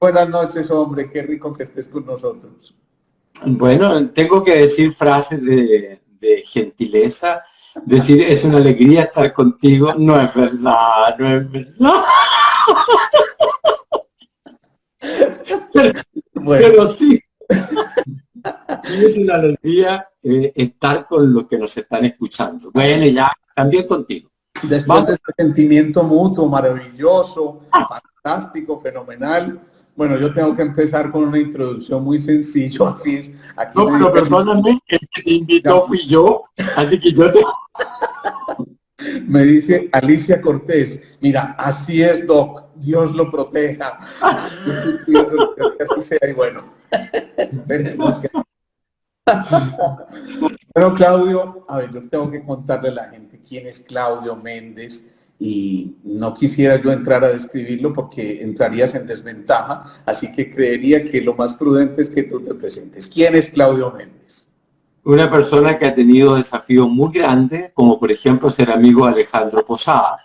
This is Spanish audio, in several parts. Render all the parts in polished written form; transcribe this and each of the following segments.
Buenas noches, hombre, qué rico que estés con nosotros. Bueno, tengo que decir frases de gentileza, decir es una alegría estar contigo, no es verdad, no es verdad, pero, Bueno, pero sí, y es una alegría estar con los que nos están escuchando. Bueno, ya, también contigo. después Vamos, de este sentimiento mutuo, maravilloso, fantástico, fenomenal, bueno, yo tengo que empezar con una introducción muy sencilla, así es. Aquí no, me pero dice Alicia, perdóname, el que te invitó fui yo, así que yo te... me dice Alicia Cortés, mira, así es, Doc, Dios lo proteja. Yo estoy pidiendo que así sea y bueno, esperemos que... Bueno, Claudio, a ver, yo tengo que contarle a la gente quién es Claudio Méndez y no quisiera yo entrar a describirlo porque entrarías en desventaja, así que creería que lo más prudente es que tú te presentes. ¿Quién es Claudio Méndez? Una persona que ha tenido desafíos muy grandes, como por ejemplo ser amigo de Alejandro Posada.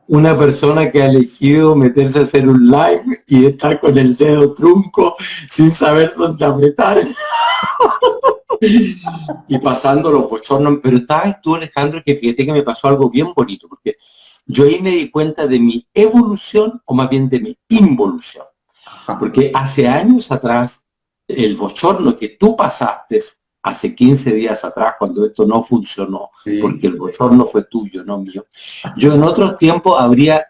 Una persona que ha elegido meterse a hacer un live y estar con el dedo trunco sin saber dónde apretar y pasando los bochornos. Pero sabes tú, Alejandro, que fíjate que me pasó algo bien bonito, porque yo ahí me di cuenta de mi evolución, o más bien de mi involución. Porque hace años atrás, el bochorno que tú pasaste hace 15 días atrás, cuando esto no funcionó, Sí. porque el bochorno fue tuyo, no mío. Yo en otros tiempos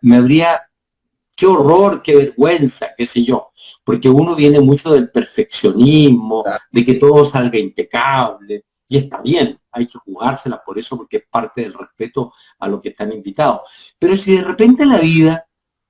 me habría, qué horror, qué vergüenza, qué sé yo, porque uno viene mucho del perfeccionismo, de que todo salga impecable, y está bien, hay que jugársela por eso, porque es parte del respeto a lo que están invitados. Pero si de repente la vida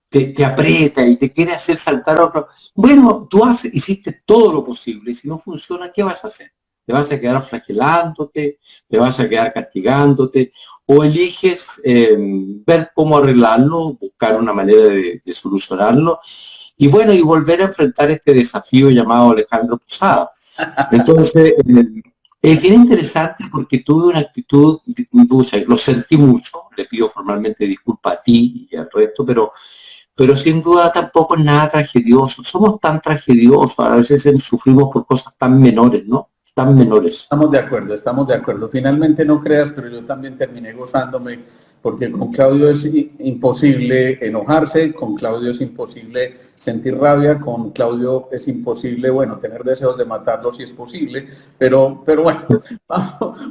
te aprieta y te quiere hacer saltar a otro. Bueno, hiciste todo lo posible y si no funciona, ¿qué vas a hacer? ¿Te vas a quedar flagelándote? ¿Te vas a quedar castigándote? ¿O eliges ver cómo arreglarlo, buscar una manera de solucionarlo? Y bueno, y volver a enfrentar este desafío llamado Alejandro Posada. Entonces, es bien interesante porque tuve una actitud, lo sentí mucho, le pido formalmente disculpas a ti y al resto, pero sin duda tampoco es nada tragedioso. Somos tan tragediosos, a veces sufrimos por cosas tan menores, ¿no? Tan menores. Estamos de acuerdo, estamos de acuerdo. Finalmente no creas, pero yo también terminé gozándome porque con Claudio es imposible enojarse, con Claudio es imposible sentir rabia, con Claudio es imposible, bueno, tener deseos de matarlo si es posible, pero bueno,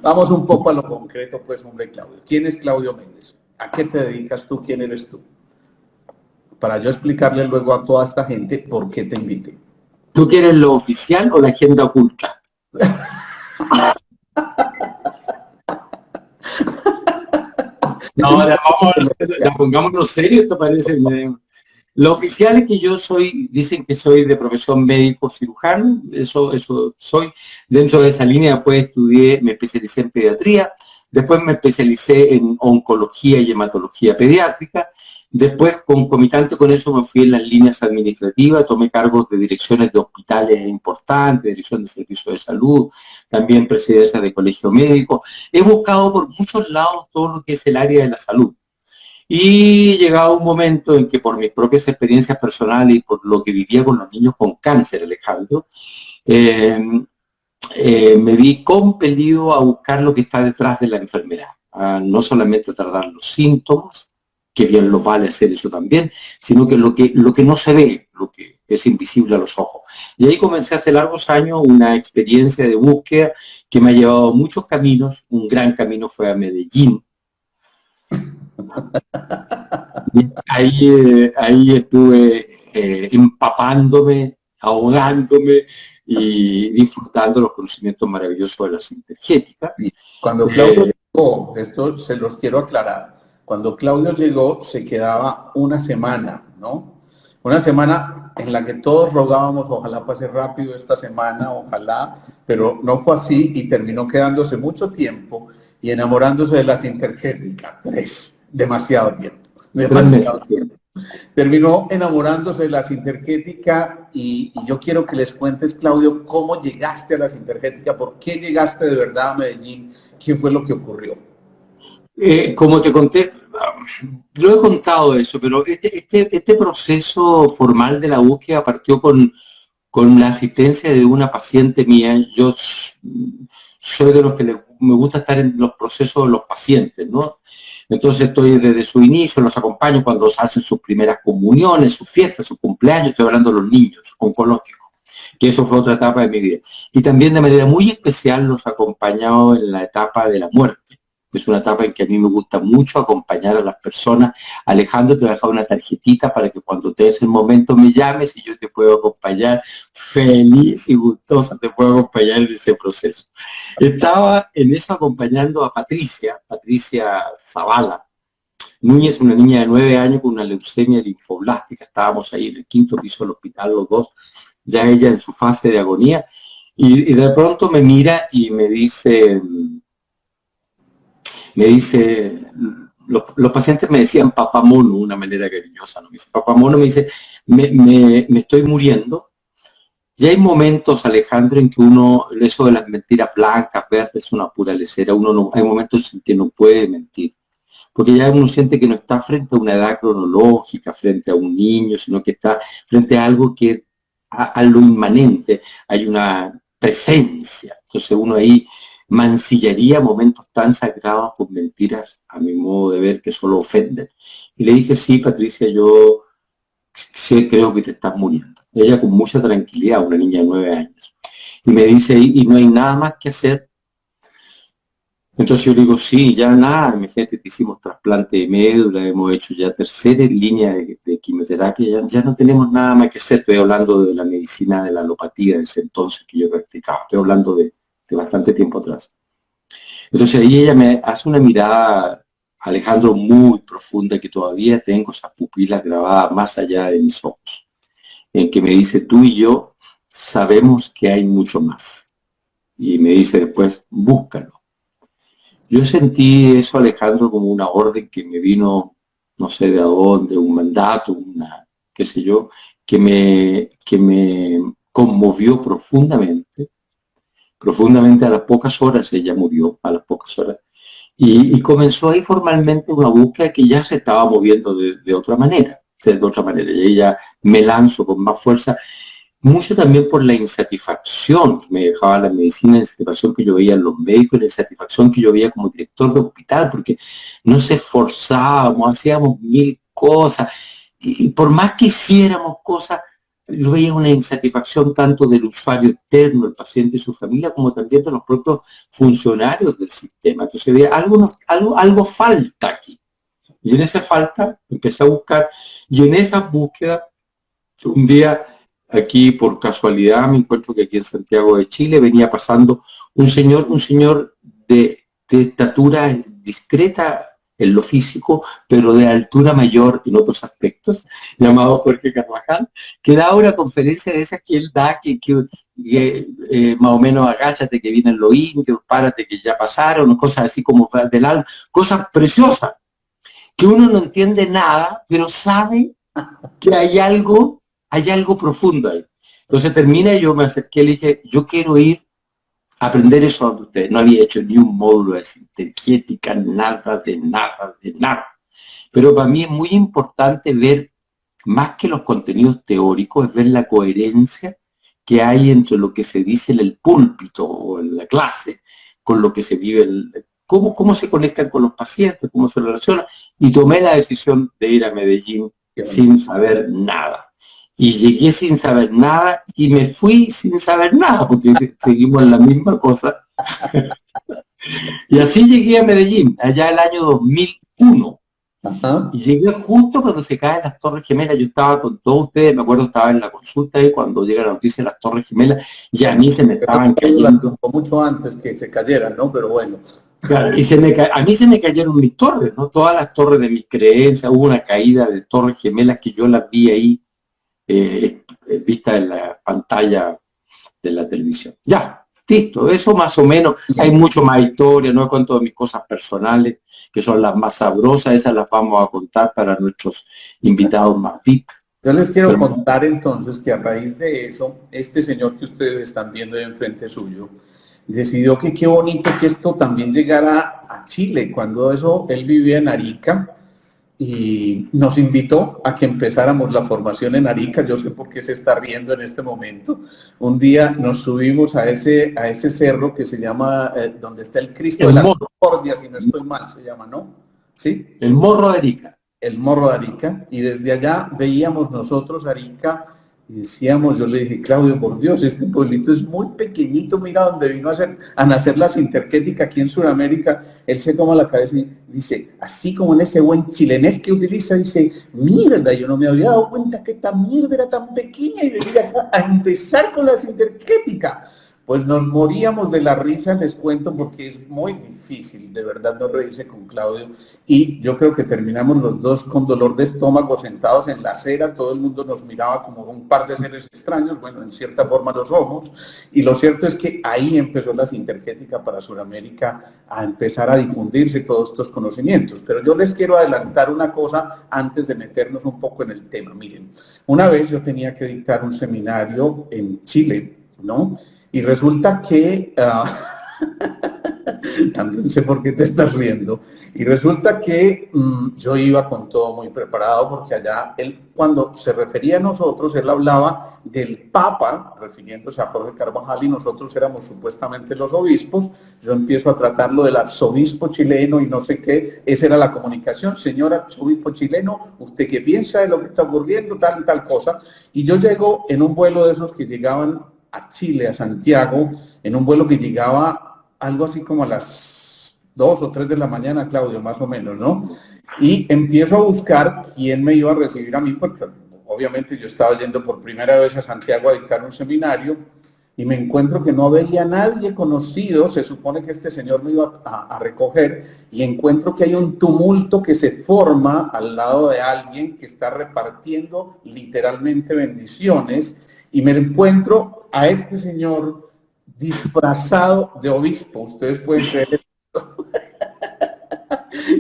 vamos un poco a lo concreto, pues, hombre, Claudio. ¿Quién es Claudio Méndez? ¿A qué te dedicas tú? ¿Quién eres tú? Para yo explicarle luego a toda esta gente por qué te invité. ¿Tú quieres lo oficial o la agenda oculta? No, ya pongámonos serios, esto parece... Lo oficial es que yo soy, dicen que soy de profesión médico cirujano, eso soy. Dentro de esa línea después estudié, me especialicé en pediatría, después me especialicé en oncología y hematología pediátrica, después concomitante con eso me fui en las líneas administrativas, tomé cargos de direcciones de hospitales importantes, dirección de servicios de salud, también presidencia de colegio médico. He buscado por muchos lados todo lo que es el área de la salud. Y llegado un momento en que por mis propias experiencias personales y por lo que vivía con los niños con cáncer, Alejandro, eh, me vi compelido a buscar lo que está detrás de la enfermedad. A no solamente tratar los síntomas, que bien los vale hacer eso también, sino que lo que no se ve, lo que es invisible a los ojos. Y ahí comencé hace largos años una experiencia de búsqueda que me ha llevado a muchos caminos. Un gran camino fue a Medellín. Ahí estuve empapándome, ahogándome y disfrutando los conocimientos maravillosos de la sintergética. Cuando Claudio llegó, esto se los quiero aclarar, cuando Claudio llegó se quedaba una semana, ¿no? Una semana en la que todos rogábamos, ojalá pase rápido esta semana, ojalá, pero no fue así y terminó quedándose mucho tiempo y enamorándose de la sintergética. Demasiado tiempo, 3 demasiado meses. tiempo. Terminó enamorándose de la sintergética y yo quiero que les cuentes, Claudio, cómo llegaste a la sintergética, por qué llegaste de verdad a Medellín, qué fue lo que ocurrió. Como te conté, lo he contado eso, pero este proceso formal de la búsqueda partió con la asistencia de una paciente mía. Yo soy de los que me gusta estar en los procesos de los pacientes, ¿no? Entonces estoy desde su inicio, los acompaño cuando se hacen sus primeras comuniones, sus fiestas, sus cumpleaños, estoy hablando de los niños oncológicos, que eso fue otra etapa de mi vida. Y también de manera muy especial los acompañado en la etapa de la muerte. Es una etapa en que a mí me gusta mucho acompañar a las personas. Alejandro, te voy a dejar una tarjetita para que cuando te des el momento me llames y yo te puedo acompañar. Feliz y gustoso te puedo acompañar en ese proceso. Estaba en eso acompañando a Patricia Zavala Núñez, una niña de 9 años con una leucemia linfoblástica. Estábamos ahí en el 5º piso del hospital los dos, ya ella en su fase de agonía. Y de pronto me mira y me dice, los pacientes me decían papá mono, una manera cariñosa, ¿no? Me dice, papá mono, me dice, me estoy muriendo. Y hay momentos, Alejandro, en que uno, eso de las mentiras blancas, verdes, es una pura lecera, hay momentos en que no puede mentir. Porque ya uno siente que no está frente a una edad cronológica, frente a un niño, sino que está frente a algo que, a lo inmanente, hay una presencia. Entonces uno ahí mancillaría momentos tan sagrados con mentiras, a mi modo de ver, que solo ofenden. Y le dije, sí, Patricia, yo sí creo que te estás muriendo. Ella con mucha tranquilidad, una niña de 9 años. Y me dice, y no hay nada más que hacer. Entonces yo le digo, sí, ya nada, imagínate, te hicimos trasplante de médula, hemos hecho ya 3ª línea de quimioterapia, ya no tenemos nada más que hacer. Estoy hablando de la medicina de la alopatía de ese entonces que yo practicaba, estoy hablando de bastante tiempo atrás. Entonces ahí ella me hace una mirada, Alejandro, muy profunda, que todavía tengo esas pupilas grabadas más allá de mis ojos, en que me dice, tú y yo sabemos que hay mucho más. Y me dice después, búscalo. Yo sentí eso, Alejandro, como una orden que me vino, no sé de dónde, un mandato, qué sé yo, que me conmovió profundamente. A las pocas horas ella murió, a las pocas horas. Y comenzó ahí formalmente una búsqueda que ya se estaba moviendo de otra manera. Y ella me lanzo con más fuerza. Mucho también por la insatisfacción que me dejaba la medicina, la insatisfacción que yo veía en los médicos, la insatisfacción que yo veía como director de hospital, porque no se esforzábamos, hacíamos 1000 cosas, y por más que hiciéramos cosas, yo veía una insatisfacción tanto del usuario externo, el paciente y su familia, como también de los propios funcionarios del sistema. Entonces veía algo falta aquí. Y en esa falta empecé a buscar, y en esa búsqueda, un día, aquí por casualidad me encuentro que aquí en Santiago de Chile venía pasando un señor de estatura discreta en lo físico, pero de altura mayor en otros aspectos, llamado Jorge Carvajal, que da una conferencia de esas que él da, que más o menos agáchate que vienen los indios, párate que ya pasaron, cosas así como del alma, cosas preciosas, que uno no entiende nada, pero sabe que hay algo profundo ahí. Entonces termina y yo me acerqué y le dije, yo quiero ir a aprender eso donde ustedes. No había hecho ni un módulo de sintergética, nada. Pero para mí es muy importante ver, más que los contenidos teóricos, es ver la coherencia que hay entre lo que se dice en el púlpito o en la clase, con lo que se vive, cómo se conectan con los pacientes, cómo se relacionan. Y tomé la decisión de ir a Medellín sin saber nada. Y llegué sin saber nada y me fui sin saber nada, porque seguimos en la misma cosa. Y así llegué a Medellín, allá el año 2001. Ajá. Y llegué justo cuando se caen las Torres Gemelas. Yo estaba con todos ustedes, me acuerdo, estaba en la consulta ahí cuando llega la noticia de las Torres Gemelas, y a mí se me estaban cayendo. Mucho antes que se cayeran, ¿no? Pero bueno. Claro, y a mí se me cayeron mis torres, ¿no? Todas las torres de mis creencias. Hubo una caída de Torres Gemelas que yo las vi ahí, vista en la pantalla de la televisión. Ya, listo, eso más o menos. Hay mucho más historia, no cuento de mis cosas personales, que son las más sabrosas, esas las vamos a contar para nuestros invitados más VIP. Yo les quiero contar entonces que a raíz de eso, este señor que ustedes están viendo de enfrente suyo, decidió que qué bonito que esto también llegara a Chile. Cuando eso, él vivía en Arica, y nos invitó a que empezáramos la formación en Arica. Yo sé por qué se está riendo en este momento. Un día nos subimos a ese cerro que se llama, donde está el Cristo de la Concordia, si no estoy mal, se llama, ¿no? ¿Sí? El Morro de Arica. El Morro de Arica, y desde allá veíamos nosotros Arica y decíamos, yo le dije, Claudio, por Dios, este pueblito es muy pequeñito, mira donde vino a nacer la Sinterquética aquí en Sudamérica. Él se toma la cabeza y dice, así como en ese buen chilenés que utiliza, dice, mierda, yo no me había dado cuenta que esta mierda era tan pequeña y venía acá a empezar con la Sinterquética. Pues nos moríamos de la risa, les cuento, porque es muy difícil, de verdad, no reírse con Claudio. Y yo creo que terminamos los dos con dolor de estómago, sentados en la acera. Todo el mundo nos miraba como un par de seres extraños. Bueno, en cierta forma lo somos. Y lo cierto es que ahí empezó la Sinterquética para Sudamérica a empezar a difundirse todos estos conocimientos. Pero yo les quiero adelantar una cosa antes de meternos un poco en el tema. Miren, una vez yo tenía que dictar un seminario en Chile, ¿no? Y resulta que, también sé por qué te estás riendo, y resulta que yo iba con todo muy preparado, porque allá él, cuando se refería a nosotros, él hablaba del Papa, refiriéndose a Jorge Carvajal, y nosotros éramos supuestamente los obispos. Yo empiezo a tratarlo del arzobispo chileno y no sé qué, esa era la comunicación, señor arzobispo chileno, ¿usted qué piensa de lo que está ocurriendo? Tal y tal cosa. Y yo llego en un vuelo de esos que llegaban a Chile, a Santiago, en un vuelo que llegaba algo así como a las 2 o 3 de la mañana, Claudio, más o menos, ¿no? Y empiezo a buscar quién me iba a recibir a mí, porque obviamente yo estaba yendo por primera vez a Santiago a dictar un seminario, y me encuentro que no veía a nadie conocido. Se supone que este señor me iba a recoger, y encuentro que hay un tumulto que se forma al lado de alguien que está repartiendo literalmente bendiciones, y me encuentro a este señor disfrazado de obispo. Ustedes pueden creer esto.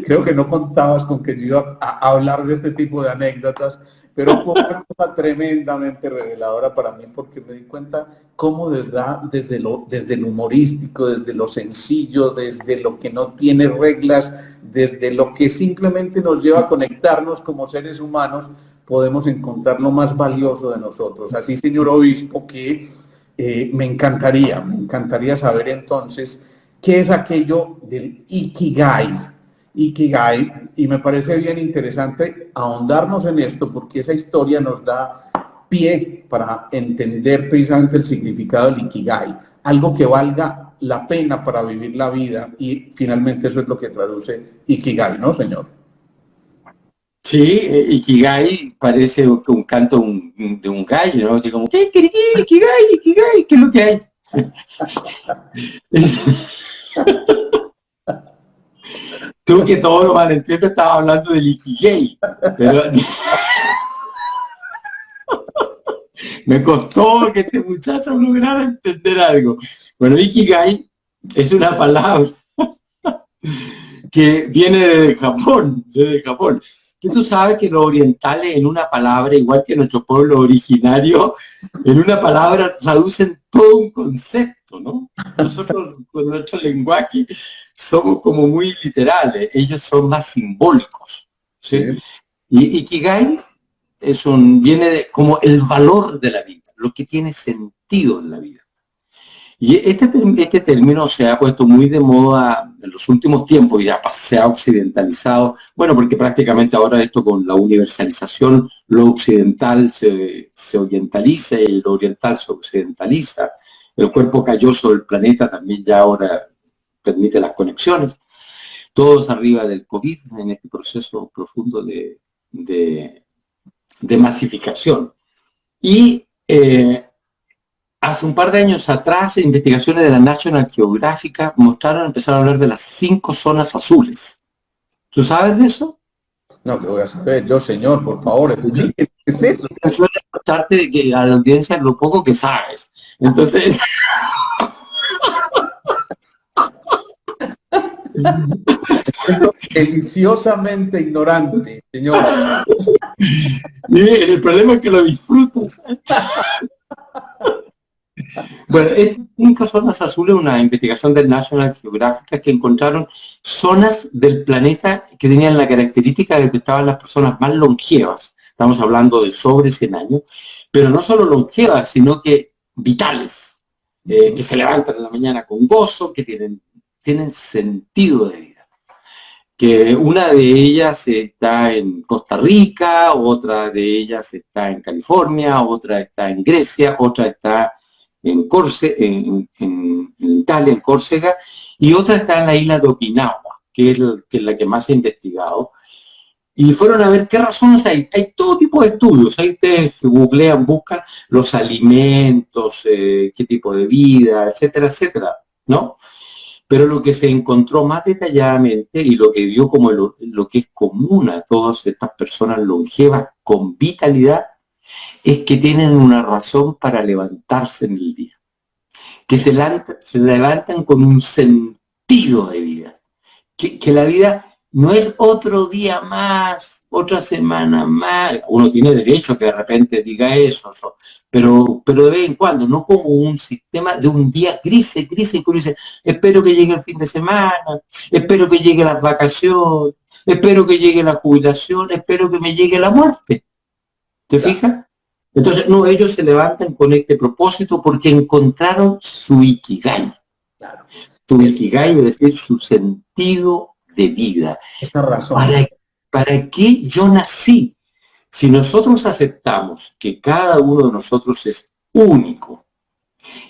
Creo que no contabas con que yo iba a hablar de este tipo de anécdotas, pero fue una cosa tremendamente reveladora para mí, porque me di cuenta cómo desde el humorístico, desde lo sencillo, desde lo que no tiene reglas, desde lo que simplemente nos lleva a conectarnos como seres humanos, podemos encontrar lo más valioso de nosotros. Así, señor obispo, que me encantaría saber entonces qué es aquello del Ikigai. Y me parece bien interesante ahondarnos en esto, porque esa historia nos da pie para entender precisamente el significado del Ikigai, algo que valga la pena para vivir la vida, y finalmente eso es lo que traduce Ikigai, ¿no, señor? Sí, Ikigai parece un canto de un gallo, ¿no? Así como, ¿qué? Ikigai, Ikigai, ¿qué es lo que hay? Tú, que todo lo malentiendo, estaba hablando del Ikigai, pero me costó que este muchacho lograra entender algo. Bueno, Ikigai es una palabra que viene desde Japón, Que tú sabes que los orientales en una palabra, igual que nuestro pueblo originario, en una palabra traducen todo un concepto, ¿no? Nosotros con nuestro lenguaje somos como muy literales, ellos son más simbólicos, ¿sí? Y Ikigai viene como el valor de la vida, lo que tiene sentido en la vida. Y este término se ha puesto muy de moda en los últimos tiempos y ya se ha occidentalizado. Bueno, porque prácticamente ahora esto con la universalización, lo occidental se orientaliza y lo oriental se occidentaliza. El cuerpo calloso del planeta también ya ahora permite las conexiones. Todos arriba del COVID en este proceso profundo de masificación. Y hace un par de años atrás, investigaciones de la National Geographic empezaron a hablar de las 5 zonas azules. ¿Tú sabes de eso? No, que voy a saber yo, señor, por favor, explíqueme qué es eso. Suele contarte a la audiencia lo poco que sabes. Entonces... deliciosamente ignorante, señor. El problema es que lo disfrutas. Bueno, estas 5 zonas azules, una investigación del National Geographic, que encontraron zonas del planeta que tenían la característica de que estaban las personas más longevas. Estamos hablando de sobre 100 años, pero no solo longevas, sino que vitales, que se levantan en la mañana con gozo, que tienen sentido de vida. Que una de ellas está en Costa Rica, otra de ellas está en California, otra está en Grecia, otra está en Italia, en Córcega, y otra está en la isla de Okinawa, que es la que más he investigado. Y fueron a ver qué razones hay. Hay todo tipo de estudios. Ahí ustedes googlean, buscan los alimentos, qué tipo de vida, etcétera, etcétera, ¿no? Pero lo que se encontró más detalladamente y lo que dio como lo que es común a todas estas personas longevas con vitalidad es que tienen una razón para levantarse en el día. Que se levantan con un sentido de vida. Que la vida no es otro día más, otra semana más. Uno tiene derecho a que de repente diga eso, pero de vez en cuando, no como un sistema de un día gris, y uno dice, espero que llegue el fin de semana, espero que llegue las vacaciones, espero que llegue la jubilación, espero que me llegue la muerte. ¿Te fijas? Entonces, no, ellos se levantan con este propósito porque encontraron su ikigai. Claro. Su ikigai, es decir, su sentido de vida. Esa razón. ¿Para qué yo nací? Si nosotros aceptamos que cada uno de nosotros es único,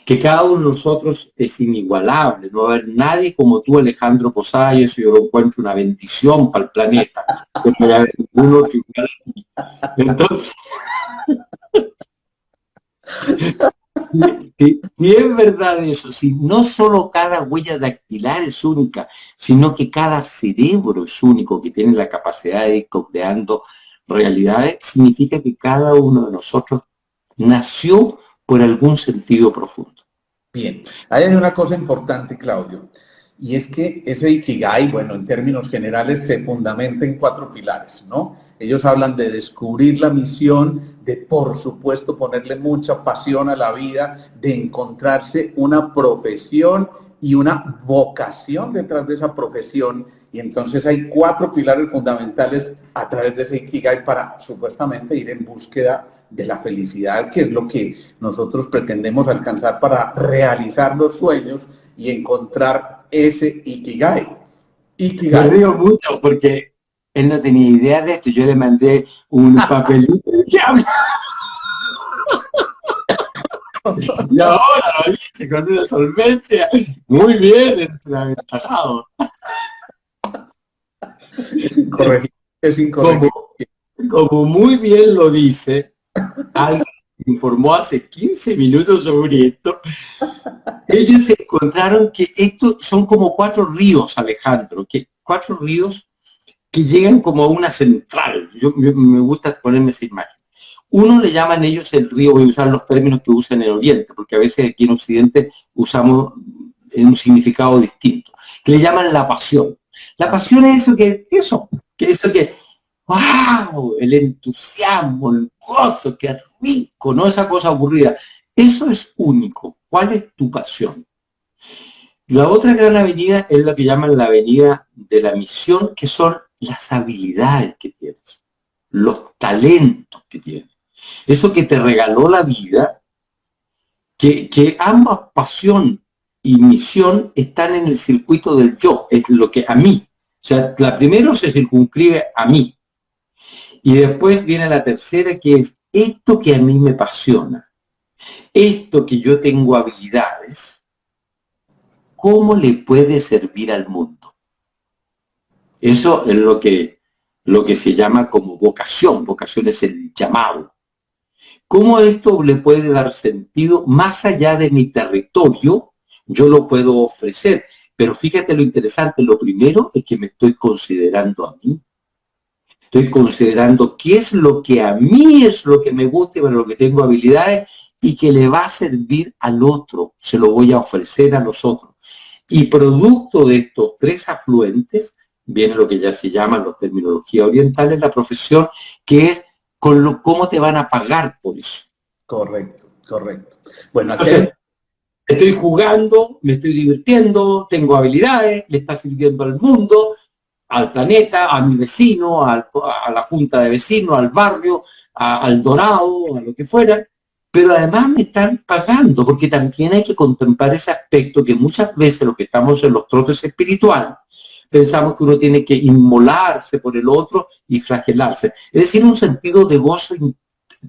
que cada uno de nosotros es inigualable, no va a haber nadie como tú, Alejandro Posada, y eso yo lo encuentro una bendición para el planeta. No va a haber ninguno que igual a ti. Entonces, si es verdad eso, si no solo cada huella dactilar es única, sino que cada cerebro es único, que tiene la capacidad de ir creando realidades, significa que cada uno de nosotros nació por algún sentido profundo. Bien, ahí hay una cosa importante, Claudio, y es que ese Ikigai, bueno, en términos generales se fundamenta en 4 pilares, ¿no? Ellos hablan de descubrir la misión, de por supuesto ponerle mucha pasión a la vida, de encontrarse una profesión y una vocación detrás de esa profesión. Y entonces hay 4 pilares fundamentales a través de ese Ikigai para supuestamente ir en búsqueda de la felicidad, que es lo que nosotros pretendemos alcanzar para realizar los sueños y encontrar ese Ikigai. Me río mucho porque él no tenía idea de esto. Yo le mandé un papelito que habla. Y ahora lo dice con una solvencia. Muy bien, aventajado. Es incorregible. Es incorregible. Como muy bien lo dice, alguien informó hace 15 minutos sobre esto. Ellos encontraron que estos son como 4 ríos, Alejandro, que 4 ríos que llegan como a una central. Me gusta ponerme esa imagen. Uno le llaman ellos el río, voy a usar los términos que usan en el Oriente, porque a veces aquí en Occidente usamos en un significado distinto, que le llaman la pasión. La pasión es eso que ¡wow! El entusiasmo, el gozo, qué rico, no esa cosa aburrida. Eso es único. ¿Cuál es tu pasión? La otra gran avenida es lo que llaman la avenida de la misión, que son las habilidades que tienes, los talentos que tienes. Eso que te regaló la vida, que ambas, pasión y misión, están en el circuito del yo, es lo que a mí. O sea, la primera se circunscribe a mí. Y después viene la tercera, que es esto que a mí me apasiona, esto que yo tengo habilidades, ¿cómo le puede servir al mundo? Eso es lo que se llama como vocación. Vocación es el llamado. ¿Cómo esto le puede dar sentido más allá de mi territorio? Yo lo puedo ofrecer. Pero fíjate lo interesante, lo primero es que me estoy considerando a mí. Estoy considerando qué es lo que a mí es lo que me gusta y para lo que tengo habilidades y que le va a servir al otro. Se lo voy a ofrecer a los otros. Y producto de estos 3 afluentes, viene lo que ya se llama en la terminología oriental, la profesión, que es cómo te van a pagar por eso. Correcto, correcto. Bueno, aquí entonces, Estoy jugando, me estoy divirtiendo, tengo habilidades, le está sirviendo al mundo, al planeta, a mi vecino, a la junta de vecinos, al barrio, al Dorado, a lo que fuera, pero además me están pagando, porque también hay que contemplar ese aspecto que muchas veces los que estamos en los trotes espirituales, pensamos que uno tiene que inmolarse por el otro y flagelarse. Es decir, un sentido de gozo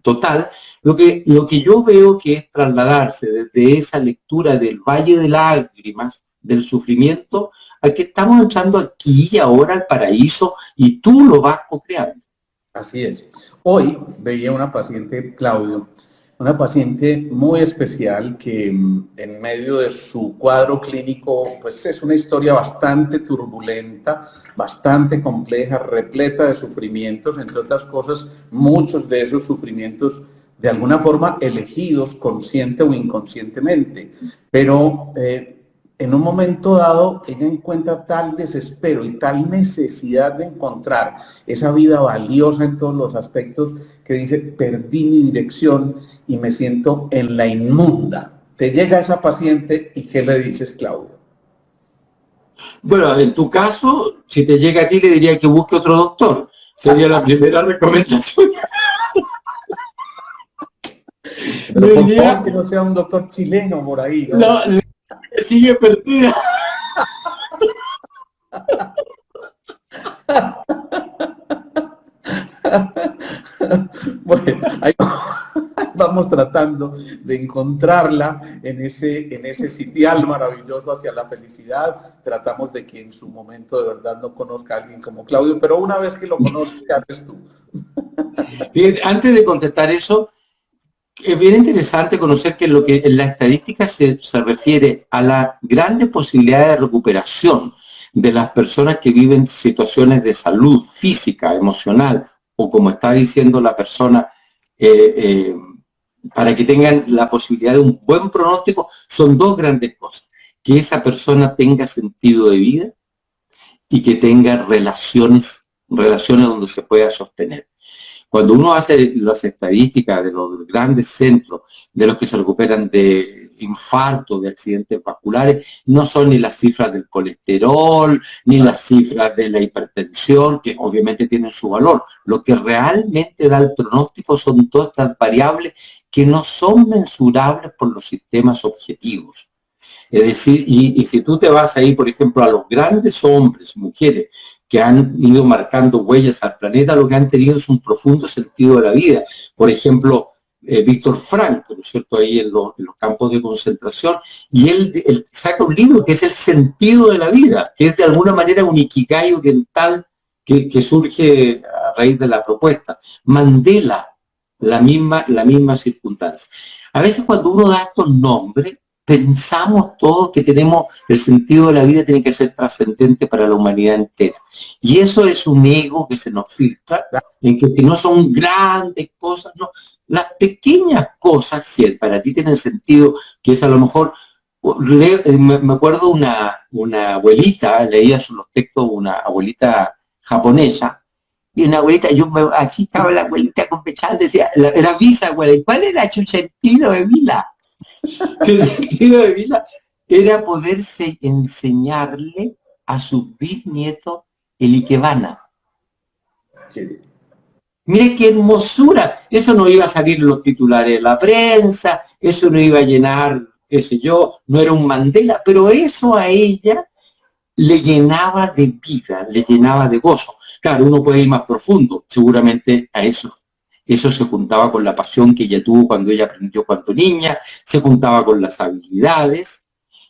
total. Lo que yo veo que es trasladarse desde esa lectura del Valle de Lágrimas, del sufrimiento, al que estamos entrando aquí y ahora al paraíso, y tú lo vas co-creando. Así es. Hoy veía una paciente, Claudio, una paciente muy especial que en medio de su cuadro clínico, pues es una historia bastante turbulenta, bastante compleja, repleta de sufrimientos, entre otras cosas, muchos de esos sufrimientos de alguna forma elegidos consciente o inconscientemente, pero en un momento dado ella encuentra tal desespero y tal necesidad de encontrar esa vida valiosa en todos los aspectos que dice, perdí mi dirección y me siento en la inmunda. Te llega esa paciente y ¿qué le dices, Claudio? Bueno, en tu caso, si te llega a ti, le diría que busque otro doctor. Sería la primera recomendación. Pero por favor que no sea un doctor chileno por ahí, ¿no? No, sigue perdida. Bueno, ahí vamos tratando de encontrarla en ese sitial maravilloso hacia la felicidad. Tratamos de que en su momento de verdad no conozca a alguien como Claudio, pero una vez que lo conozcas, ¿qué haces tú? Bien, antes de contestar eso, es bien interesante conocer que lo que en la estadística se refiere a la grande posibilidad de recuperación de las personas que viven situaciones de salud física, emocional, o como está diciendo la persona, para que tengan la posibilidad de un buen pronóstico, son dos grandes cosas. Que esa persona tenga sentido de vida y que tenga relaciones donde se pueda sostener. Cuando uno hace las estadísticas de los grandes centros, de los que se recuperan de infarto, de accidentes vasculares, no son ni las cifras del colesterol, ni las cifras de la hipertensión, que obviamente tienen su valor. Lo que realmente da el pronóstico son todas estas variables que no son mensurables por los sistemas objetivos. Es decir, y si tú te vas ahí, por ejemplo, a los grandes hombres, mujeres, que han ido marcando huellas al planeta, lo que han tenido es un profundo sentido de la vida. Por ejemplo, Víctor Frank, ¿no es cierto?, ahí en los campos de concentración, y él saca un libro que es El sentido de la vida, que es de alguna manera un ikigai oriental que surge a raíz de la propuesta. Mandela, la misma circunstancia. A veces cuando uno da estos nombres, pensamos todos que tenemos el sentido de la vida tiene que ser trascendente para la humanidad entera. Y eso es un ego que se nos filtra, en que no son grandes cosas, no. Las pequeñas cosas, si para ti tienen sentido, que es a lo mejor, me acuerdo una abuelita, leía los textos, una abuelita japonesa, y una abuelita, así estaba la abuelita con pechada, decía, era bisabuela, ¿y cuál era su sentido de vida? Su sentido de vida era poderse enseñarle a sus bisnietos el Ikebana. Sí. Mire qué hermosura. Eso no iba a salir en los titulares de la prensa, eso no iba a llenar, qué sé yo, no era un Mandela, pero eso a ella le llenaba de vida, le llenaba de gozo. Claro, uno puede ir más profundo, seguramente a eso. Eso se juntaba con la pasión que ella tuvo cuando ella aprendió cuando niña, se juntaba con las habilidades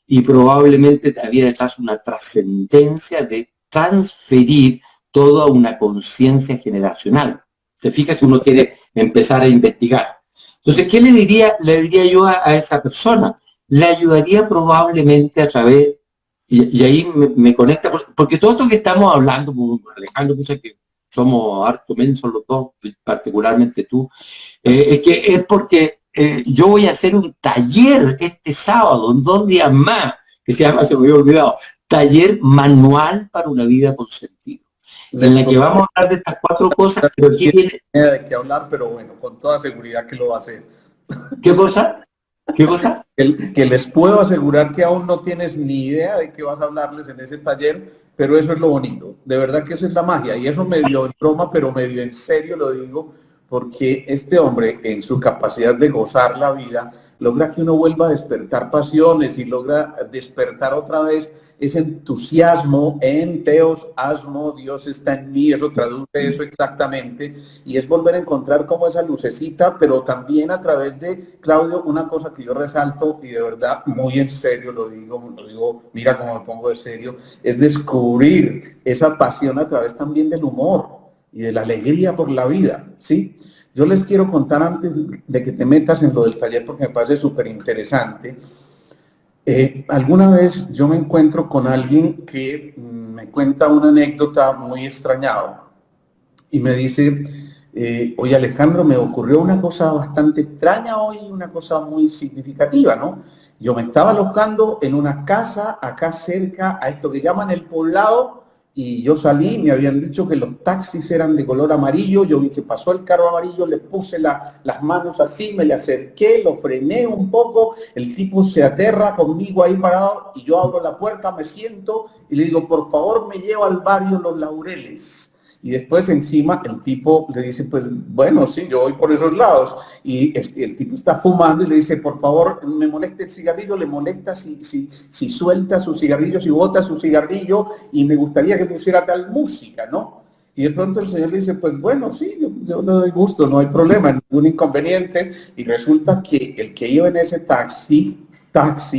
y probablemente había detrás una trascendencia de transferir toda una conciencia generacional. ¿Te fijas si uno quiere empezar a investigar? Entonces, ¿qué le diría yo a esa persona? Le ayudaría probablemente a través, y ahí me conecta, porque todo esto que estamos hablando, Alejandro, muchas que somos harto mensos los dos, particularmente tú, es porque yo voy a hacer un taller este sábado, en 2 días más, que se llama, se me había olvidado, Taller Manual para una Vida con Sentido, en la que vamos a hablar de estas 4 cosas, pero aquí viene... De qué hablar, pero bueno, con toda seguridad que lo va a hacer. ¿Qué cosa? ¿Qué cosa? que les puedo asegurar que aún no tienes ni idea de qué vas a hablarles en ese taller, pero eso es lo bonito. De verdad que eso es la magia. Y eso medio en broma, pero medio en serio lo digo, porque este hombre, en su capacidad de gozar la vida, logra que uno vuelva a despertar pasiones y logra despertar otra vez ese entusiasmo en Teos asmo, Dios está en mí, eso traduce eso exactamente, y es volver a encontrar como esa lucecita, pero también a través de, Claudio, una cosa que yo resalto, y de verdad muy en serio lo digo, mira cómo me pongo de serio, es descubrir esa pasión a través también del humor y de la alegría por la vida, ¿sí? Yo les quiero contar antes de que te metas en lo del taller porque me parece súper interesante. Alguna vez yo me encuentro con alguien que me cuenta una anécdota muy extrañada y me dice, oye Alejandro, me ocurrió una cosa bastante extraña hoy, una cosa muy significativa, ¿no? Yo me estaba alojando en una casa acá cerca a esto que llaman el poblado, y yo salí, me habían dicho que los taxis eran de color amarillo, yo vi que pasó el carro amarillo, le puse las manos así, me le acerqué, lo frené un poco, el tipo se aterra conmigo ahí parado y yo abro la puerta, me siento y le digo, por favor me lleva al barrio Los Laureles. Y después encima el tipo le dice, pues bueno, sí, yo voy por esos lados. Y el tipo está fumando y le dice, por favor, me molesta el cigarrillo, le molesta si suelta su cigarrillo, si bota su cigarrillo, y me gustaría que pusiera tal música, ¿no? Y de pronto el señor le dice, pues bueno, sí, yo le doy gusto, no hay problema, ningún inconveniente. Y resulta que el que iba en ese taxi,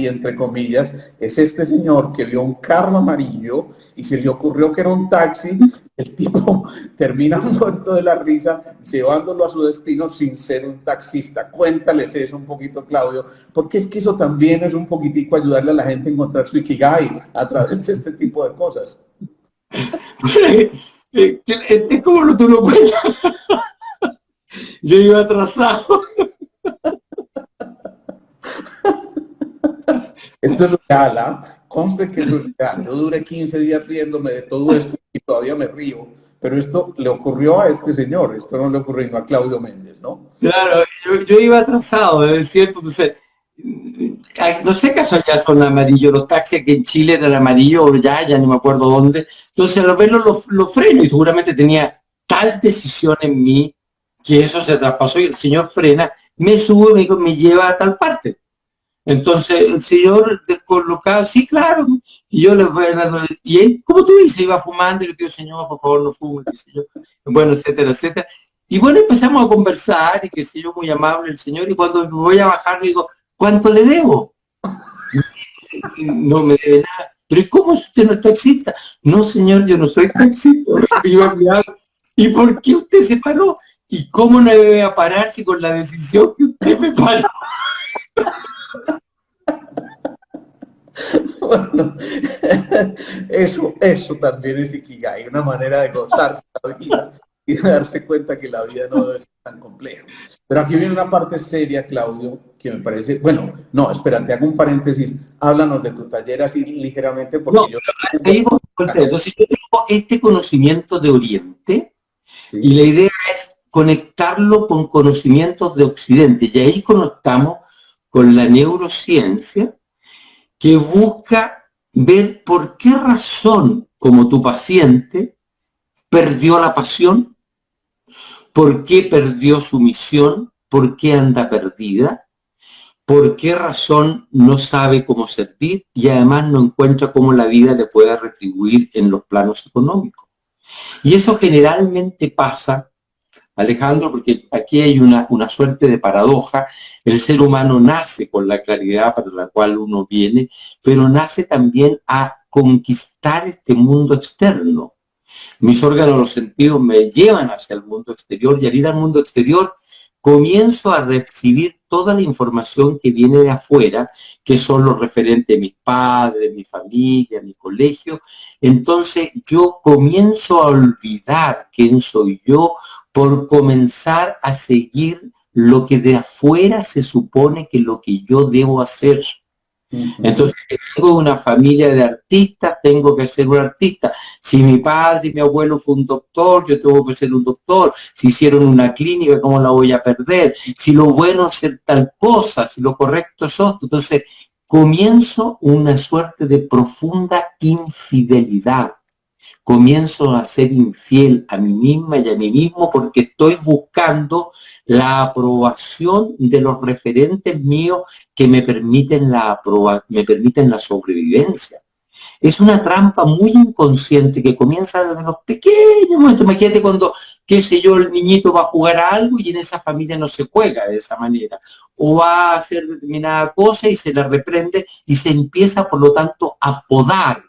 entre comillas, es este señor que vio un carro amarillo y se le ocurrió que era un taxi. El tipo termina muerto de la risa, llevándolo a su destino sin ser un taxista. Cuéntales eso un poquito, Claudio, porque es que eso también es un poquitico ayudarle a la gente a encontrar su Ikigai a través de este tipo de cosas. Es como tú lo cuentas. Yo iba atrasado. Esto es real, ¿ah? Conste que eso es real. Yo duré 15 días riéndome de todo esto y todavía me río, pero esto le ocurrió a este señor, esto no le ocurrió a Claudio Méndez, ¿no? Claro, yo iba atrasado, es cierto, entonces, no sé acaso ya son amarillos los taxis, que en Chile eran amarillo, o ya no me acuerdo dónde, entonces al verlo lo freno y seguramente tenía tal decisión en mí que eso se traspasó y el señor frena, me sube, me lleva a tal parte. Entonces el señor descolocado, sí, claro, y yo le voy dando, y él, como tú dices, iba fumando y le pido, señor, por favor, no fume, qué sé yo, bueno, etcétera, etcétera. Y bueno, empezamos a conversar y qué sé yo, muy amable el señor, y cuando me voy a bajar le digo, ¿cuánto le debo? No me debe nada. Pero ¿y cómo si usted no es taxista? No, señor, yo no soy taxista. ¿Y por qué usted se paró? ¿Y cómo no me voy a parar si con la decisión que usted me paró? Bueno, eso también es Ikigai, una manera de gozarse la vida y de darse cuenta que la vida no debe ser tan compleja. Pero aquí viene una parte seria, Claudio, que me parece, bueno, no, espera, te hago un paréntesis, háblanos de tu taller así ligeramente, porque no, yo... Entonces yo tengo este conocimiento de Oriente, Sí. Y la idea es conectarlo con conocimientos de Occidente. Y ahí conectamos con la neurociencia, que busca ver por qué razón, como tu paciente, perdió la pasión, por qué perdió su misión, por qué anda perdida, por qué razón no sabe cómo servir y además no encuentra cómo la vida le pueda retribuir en los planos económicos. Y eso generalmente pasa, Alejandro, porque aquí hay una suerte de paradoja. El ser humano nace con la claridad para la cual uno viene, pero nace también a conquistar este mundo externo. Mis órganos, los sentidos, me llevan hacia el mundo exterior y al ir al mundo exterior comienzo a recibir toda la información que viene de afuera, que son los referentes de mis padres, mi familia, mi colegio. Entonces yo comienzo a olvidar quién soy yo por comenzar a seguir lo que de afuera se supone que lo que yo debo hacer. Entonces, si vengo de una familia de artistas, tengo que ser un artista. Si mi padre y mi abuelo fue un doctor, yo tengo que ser un doctor. Si hicieron una clínica, ¿cómo la voy a perder? Si lo bueno es ser tal cosa, si lo correcto es otro. Entonces, comienzo una suerte de profunda infidelidad. Comienzo a ser infiel a mí misma y a mí mismo porque estoy buscando la aprobación de los referentes míos que me permiten la sobrevivencia. Es una trampa muy inconsciente que comienza desde los pequeños momentos. Imagínate cuando, qué sé yo, el niñito va a jugar a algo y en esa familia no se juega de esa manera. O va a hacer determinada cosa y se la reprende y se empieza, por lo tanto, a podar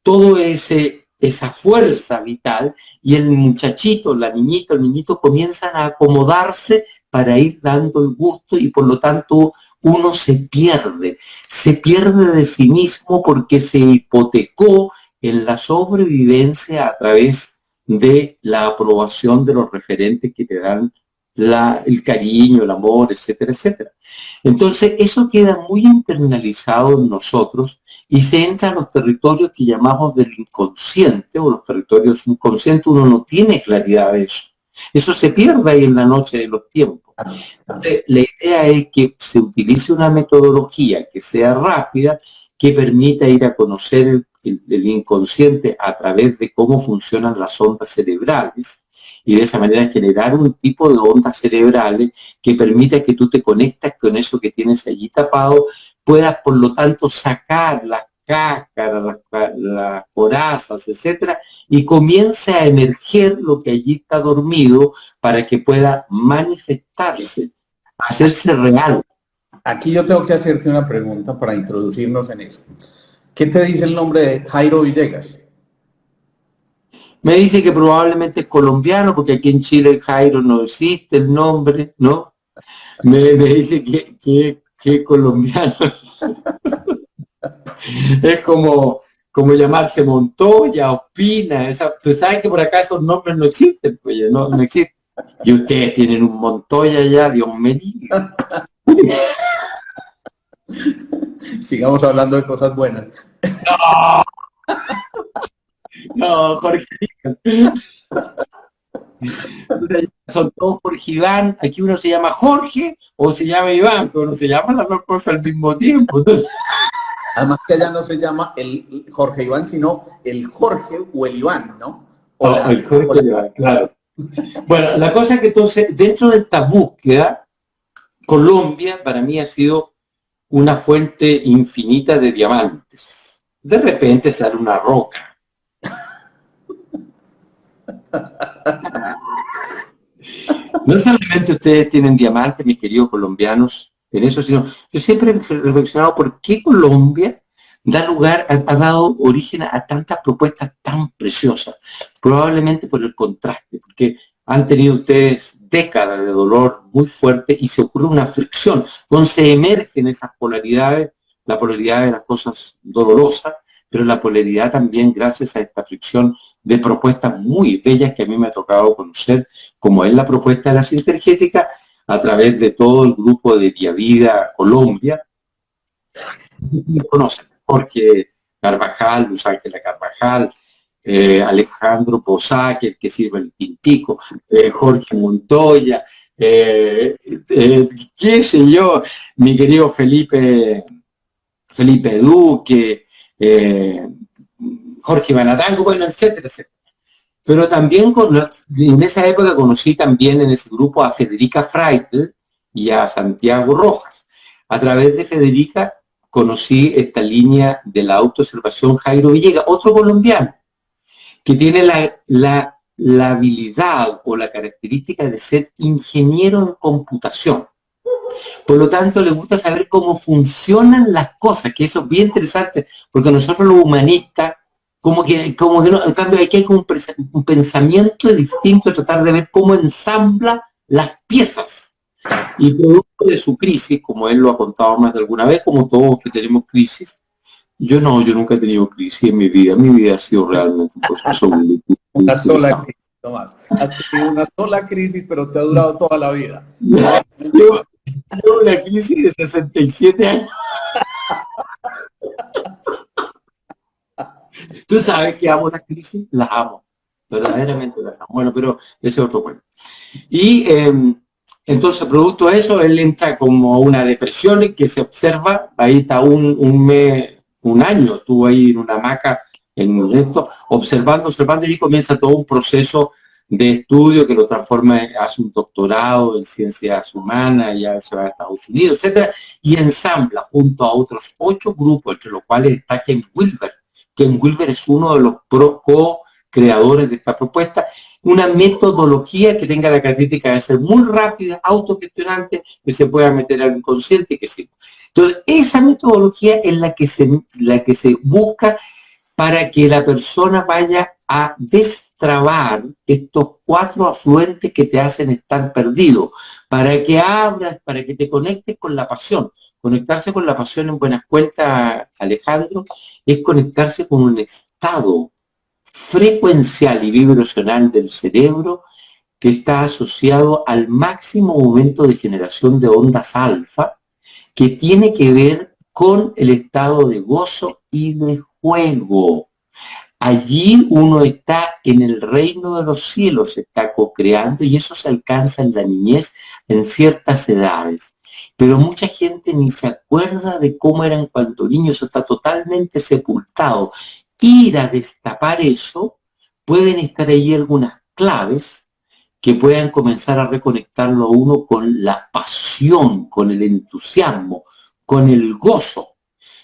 todo esa fuerza vital y el muchachito, la niñita, el niñito comienzan a acomodarse para ir dando el gusto y por lo tanto uno se pierde de sí mismo porque se hipotecó en la sobrevivencia a través de la aprobación de los referentes que te dan el cariño, el amor, etcétera, etcétera. Entonces, eso queda muy internalizado en nosotros y se entra a los territorios que llamamos del inconsciente o los territorios subconscientes. Uno no tiene claridad de eso. Eso se pierde ahí en la noche de los tiempos. Entonces, la idea es que se utilice una metodología que sea rápida, que permita ir a conocer el inconsciente a través de cómo funcionan las ondas cerebrales, y de esa manera generar un tipo de ondas cerebrales que permita que tú te conectas con eso que tienes allí tapado, puedas por lo tanto sacar las cáscaras, las corazas, etcétera, y comience a emerger lo que allí está dormido para que pueda manifestarse, hacerse real. Aquí yo tengo que hacerte una pregunta para introducirnos en eso. ¿Qué te dice el nombre de Jairo Villegas? Me dice que probablemente es colombiano, porque aquí en Chile Jairo no existe el nombre, ¿no? Me dice que es colombiano. Es como llamarse Montoya, Ospina. Tú sabes que por acá esos nombres no existen, pues no existen. Y ustedes tienen un Montoya ya, Dios me libre. Sigamos hablando de cosas buenas. No, Jorge. Son todos Jorge Iván. Aquí uno se llama Jorge o se llama Iván, pero no se llaman las dos cosas al mismo tiempo. Entonces... Además que allá no se llama el Jorge Iván, sino el Jorge o el Iván, ¿no? El Jorge o el Iván, claro. Bueno, la cosa es que entonces, dentro de esta búsqueda, Colombia para mí ha sido una fuente infinita de diamantes. De repente sale una roca. No solamente ustedes tienen diamantes, mis queridos colombianos, en eso, sino yo siempre he reflexionado por qué Colombia ha dado origen a tantas propuestas tan preciosas. Probablemente por el contraste, porque han tenido ustedes décadas de dolor muy fuerte y se ocurre una fricción, donde se emergen esas polaridades, la polaridad de las cosas dolorosas, pero la polaridad también gracias a esta fricción de propuestas muy bellas que a mí me ha tocado conocer, como es la propuesta de la Sintergética, a través de todo el grupo de Vía Vida Colombia. Me conocen, Jorge Carvajal, Luz Ángela Carvajal, Alejandro Posaque, el que sirve el Tintico, Jorge Montoya, qué sé yo, mi querido Felipe Duque, Jorge Banatango, bueno, etcétera, etcétera. Pero también en esa época conocí también en ese grupo a Federica Freitel y a Santiago Rojas. A través de Federica conocí esta línea de la autoobservación Jairo Villegas, otro colombiano, que tiene la habilidad o la característica de ser ingeniero en computación. Por lo tanto, le gusta saber cómo funcionan las cosas, que eso es bien interesante, porque nosotros los humanistas, como que no, en cambio aquí hay como un pensamiento distinto, de tratar de ver cómo ensambla las piezas. Y producto de su crisis, como él lo ha contado más de alguna vez, como todos que tenemos crisis, yo nunca he tenido crisis en mi vida ha sido realmente un proceso una sola crisis, Tomás. Has tenido una sola crisis, pero te ha durado toda la vida. Yo una crisis de 67 años. Tú sabes que amo las crisis, las amo, verdaderamente las amo. Bueno, pero ese es otro cuento. Y entonces, producto de eso, él entra como a una depresión que se observa, ahí está un mes, un año, estuvo ahí en una hamaca, en esto, observando, y comienza todo un proceso de estudio que lo transforma, hace un doctorado en ciencias humanas, ya se va a Estados Unidos, etcétera, y ensambla junto a otros 8 grupos, entre los cuales está Ken Wilber. Ken Wilber es uno de los co-creadores de esta propuesta, una metodología que tenga la característica de ser muy rápida, autogestionante, que se pueda meter al inconsciente, que sí. Entonces, esa metodología es la que se busca para que la persona vaya a destrabar estos 4 afluentes que te hacen estar perdido, para que abras, para que te conectes con la pasión. Conectarse con la pasión, en buenas cuentas, Alejandro, es conectarse con un estado frecuencial y vibracional del cerebro que está asociado al máximo momento de generación de ondas alfa, que tiene que ver con el estado de gozo y de juego. Allí uno está en el reino de los cielos, está co-creando, y eso se alcanza en la niñez en ciertas edades. Pero mucha gente ni se acuerda de cómo eran cuando niños, eso está totalmente sepultado. Ir a destapar eso, pueden estar ahí algunas claves que puedan comenzar a reconectarlo a uno con la pasión, con el entusiasmo, con el gozo,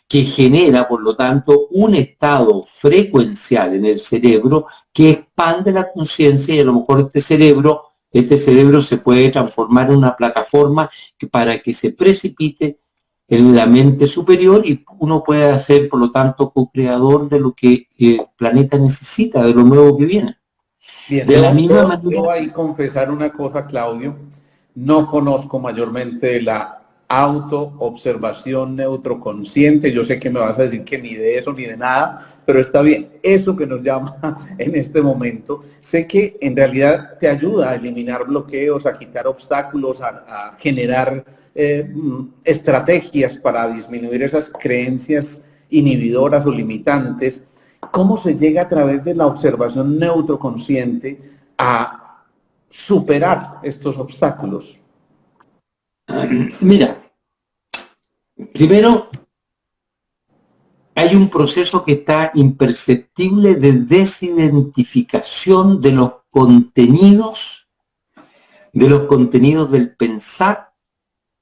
que genera, por lo tanto, un estado frecuencial en el cerebro que expande la conciencia, y a lo mejor este cerebro se puede transformar en una plataforma para que se precipite en la mente superior y uno puede ser, por lo tanto, co-creador de lo que el planeta necesita, de lo nuevo que viene. Bien, de la misma manera. Debo ahí confesar una cosa, Claudio. No conozco mayormente la autoobservación neutroconsciente. Yo sé que me vas a decir que ni de eso ni de nada, pero está bien. Eso que nos llama en este momento, sé que en realidad te ayuda a eliminar bloqueos, a quitar obstáculos, a generar estrategias para disminuir esas creencias inhibidoras o limitantes. ¿Cómo se llega a través de la observación neutroconsciente a superar estos obstáculos? Mira, primero hay un proceso que está imperceptible de desidentificación de los contenidos del pensar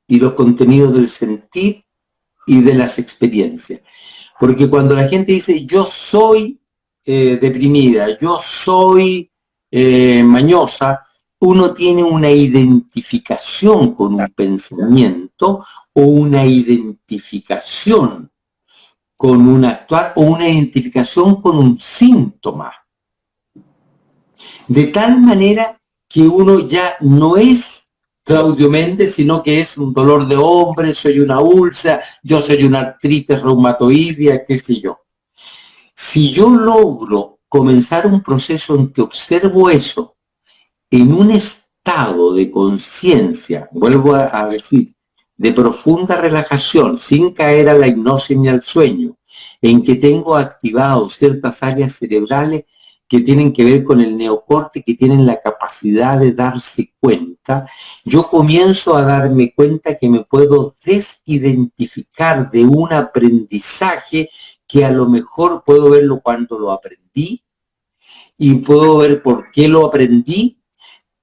y los contenidos del sentir y de las experiencias. Porque cuando la gente dice yo soy deprimida, yo soy mañosa, uno tiene una identificación con un pensamiento o una identificación con un actuar o una identificación con un síntoma. De tal manera que uno ya no es Claudio Méndez, sino que es un dolor de hombre, soy una úlcera, yo soy una artritis reumatoidea, qué sé yo. Si yo logro comenzar un proceso en que observo eso en un estado de conciencia, vuelvo a decir, de profunda relajación, sin caer a la hipnosis ni al sueño, en que tengo activados ciertas áreas cerebrales que tienen que ver con el neocorte, que tienen la capacidad de darse cuenta, yo comienzo a darme cuenta que me puedo desidentificar de un aprendizaje que a lo mejor puedo verlo cuando lo aprendí y puedo ver por qué lo aprendí,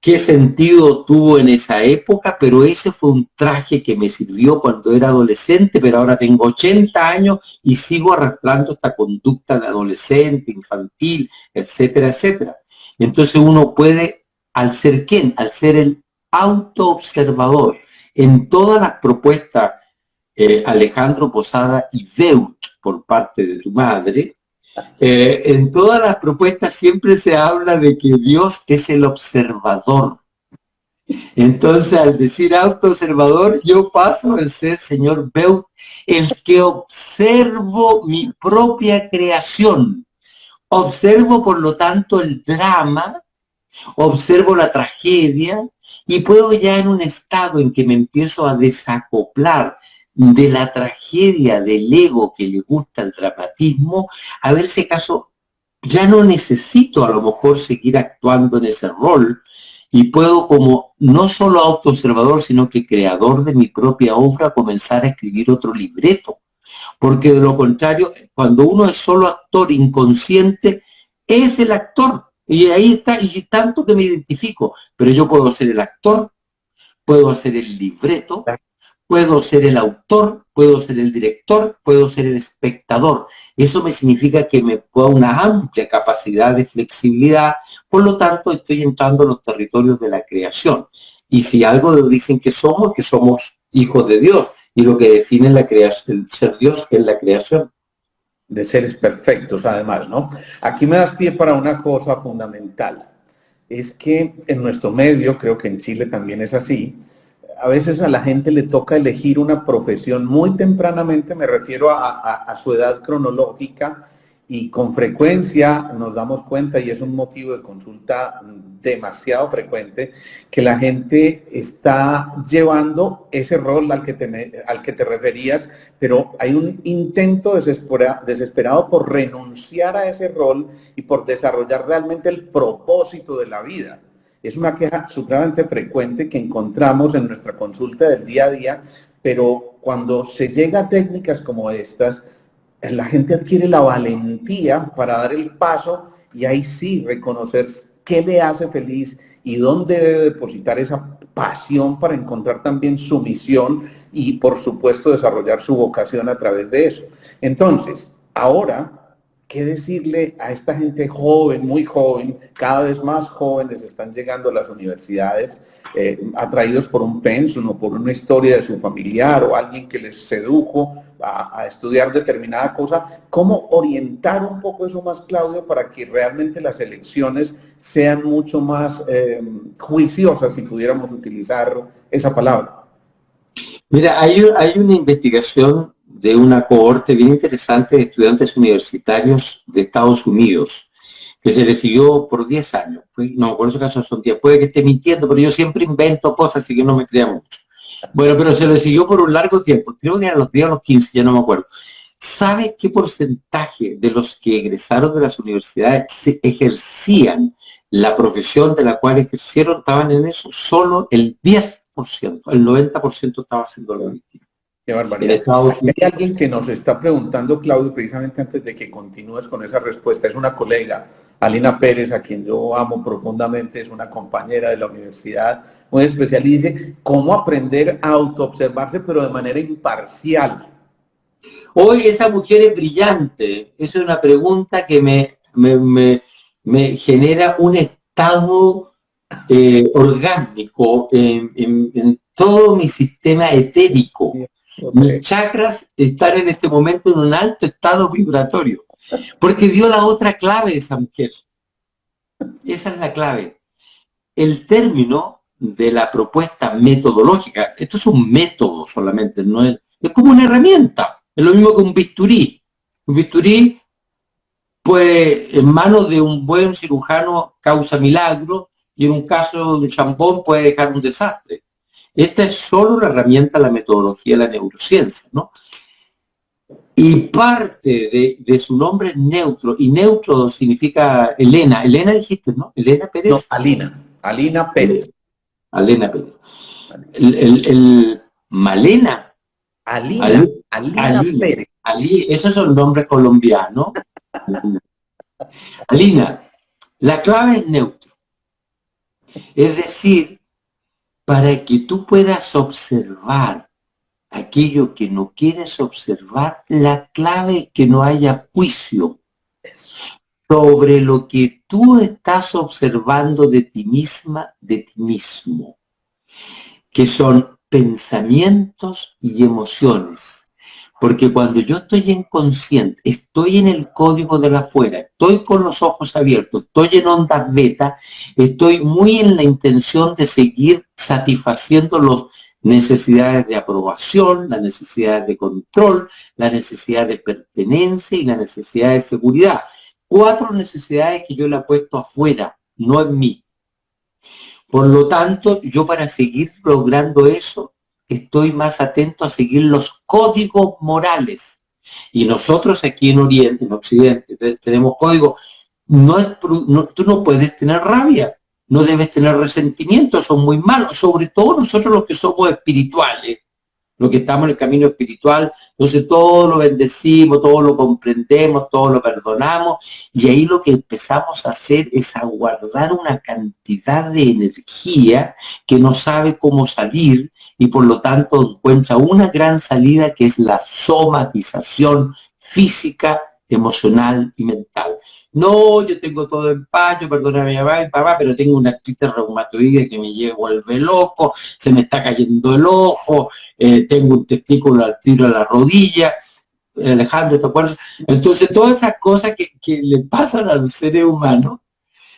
qué sentido tuvo en esa época, pero ese fue un traje que me sirvió cuando era adolescente, pero ahora tengo 80 años y sigo arrastrando esta conducta de adolescente, infantil, etcétera, etcétera. Entonces uno puede, al ser ¿quién? Al ser el autoobservador. En todas las propuestas, Alejandro Posada y Beut, por parte de tu madre, en todas las propuestas siempre se habla de que Dios es el observador. Entonces, al decir autoobservador, yo paso a ser, señor Beut, el que observo mi propia creación. Observo, por lo tanto, el drama, observo la tragedia y puedo ya en un estado en que me empiezo a desacoplar de la tragedia del ego que le gusta el dramatismo, a ver si acaso ya no necesito a lo mejor seguir actuando en ese rol y puedo como no solo autoobservador, sino que creador de mi propia obra comenzar a escribir otro libreto. Porque de lo contrario, cuando uno es solo actor inconsciente, es el actor. Y ahí está, y tanto que me identifico. Pero yo puedo ser el actor, puedo hacer el libreto, puedo ser el autor, puedo ser el director, puedo ser el espectador. Eso me significa que me da una amplia capacidad de flexibilidad, por lo tanto estoy entrando en los territorios de la creación. Y si algo dicen que somos hijos de Dios, y lo que define la creación, el ser Dios es la creación. De seres perfectos, además, ¿no? Aquí me das pie para una cosa fundamental. Es que en nuestro medio, creo que en Chile también es así, a veces a la gente le toca elegir una profesión muy tempranamente, me refiero a su edad cronológica, y con frecuencia nos damos cuenta, y es un motivo de consulta demasiado frecuente, que la gente está llevando ese rol al que te referías, pero hay un intento desesperado por renunciar a ese rol y por desarrollar realmente el propósito de la vida. Es una queja supremamente frecuente que encontramos en nuestra consulta del día a día, pero cuando se llega a técnicas como estas, la gente adquiere la valentía para dar el paso y ahí sí reconocer qué le hace feliz y dónde debe depositar esa pasión para encontrar también su misión y, por supuesto, desarrollar su vocación a través de eso. Entonces, ahora, ¿qué decirle a esta gente joven, muy joven? Cada vez más jóvenes están llegando a las universidades atraídos por un pensum o por una historia de su familiar o alguien que les sedujo a estudiar determinada cosa. ¿Cómo orientar un poco eso más, Claudio, para que realmente las elecciones sean mucho más juiciosas, si pudiéramos utilizar esa palabra? Mira, hay una investigación de una cohorte bien interesante de estudiantes universitarios de Estados Unidos, que se les siguió por 10 años. No, por esos casos son 10. Puede que esté mintiendo, pero yo siempre invento cosas, así que no me crea mucho. Bueno, pero se les siguió por un largo tiempo. Creo que eran los 10 o los 15, ya no me acuerdo. ¿Sabe qué porcentaje de los que egresaron de las universidades se ejercían la profesión de la cual ejercieron, estaban en eso? Solo el 10%, el 90% estaba haciendo lo mismo. Qué barbaridad. Hay alguien que nos está preguntando, Claudio, precisamente antes de que continúes con esa respuesta. Es una colega, Alina Pérez, a quien yo amo profundamente, es una compañera de la universidad, muy especial, y dice, ¿cómo aprender a autoobservarse, pero de manera imparcial? Hoy esa mujer es brillante. Esa es una pregunta que me genera un estado orgánico en todo mi sistema etérico. Okay. Mis chakras están en este momento en un alto estado vibratorio, porque dio la otra clave de esa mujer. Esa es la clave. El término de la propuesta metodológica, esto es un método solamente, no es como una herramienta, es lo mismo que un bisturí. Un bisturí, pues, en manos de un buen cirujano causa milagro, y en un caso de un champón puede dejar un desastre. Esta es solo una herramienta de la metodología de la neurociencia, ¿no? Y parte de su nombre es neutro, y neutro significa Elena. Elena dijiste, ¿no? Elena Pérez. No, Alina Pérez. Alena Pérez. Malena. Alina Pérez. Esos son nombres colombianos. Alina, la clave es neutro. Es decir, para que tú puedas observar aquello que no quieres observar, la clave es que no haya juicio sobre lo que tú estás observando de ti misma, de ti mismo, que son pensamientos y emociones. Porque cuando yo estoy inconsciente, estoy en el código del afuera, estoy con los ojos abiertos, estoy en ondas beta, estoy muy en la intención de seguir satisfaciendo las necesidades de aprobación, las necesidades de control, la necesidad de pertenencia y la necesidad de seguridad. 4 necesidades que yo le he puesto afuera, no en mí. Por lo tanto, yo para seguir logrando eso, estoy más atento a seguir los códigos morales. Y nosotros aquí en Oriente, en Occidente, tenemos códigos tú no puedes tener rabia, no debes tener resentimiento, son muy malos, sobre todo nosotros los que somos espirituales, los que estamos en el camino espiritual, entonces todo lo bendecimos, todo lo comprendemos, todo lo perdonamos, y ahí lo que empezamos a hacer es a guardar una cantidad de energía que no sabe cómo salir, y por lo tanto encuentra una gran salida que es la somatización física, emocional y mental. No, yo tengo todo en paz, yo perdono a mi mamá y papá, pero tengo una artritis reumatoide que me vuelve loco, se me está cayendo el ojo, tengo un testículo al tiro a la rodilla, Alejandro, ¿te acuerdas? Entonces, todas esas cosas que le pasan a los seres humanos,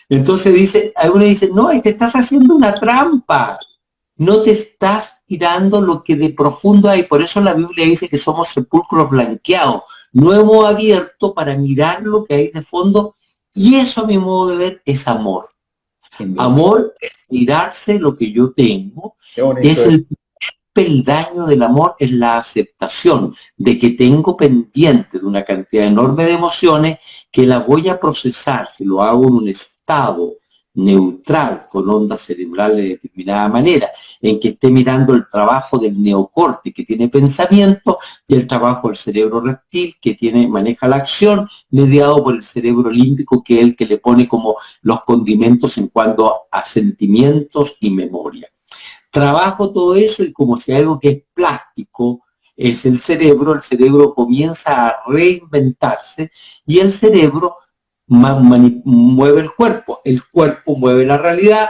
entonces algunos dicen, no, es que estás haciendo una trampa, no te estás mirando lo que de profundo hay, por eso la Biblia dice que somos sepulcros blanqueados, no hemos abierto para mirar lo que hay de fondo, y eso a mi modo de ver es amor. Amor es mirarse lo que yo tengo, es el peldaño del amor, es la aceptación de que tengo pendiente de una cantidad enorme de emociones que las voy a procesar si lo hago en un estado neutral, con ondas cerebrales de determinada manera, en que esté mirando el trabajo del neocorte que tiene pensamiento y el trabajo del cerebro reptil que maneja la acción, mediado por el cerebro límbico, que es el que le pone como los condimentos en cuanto a sentimientos y memoria. Trabajo todo eso y como si algo que es plástico es el cerebro comienza a reinventarse y el cerebro mueve el cuerpo mueve la realidad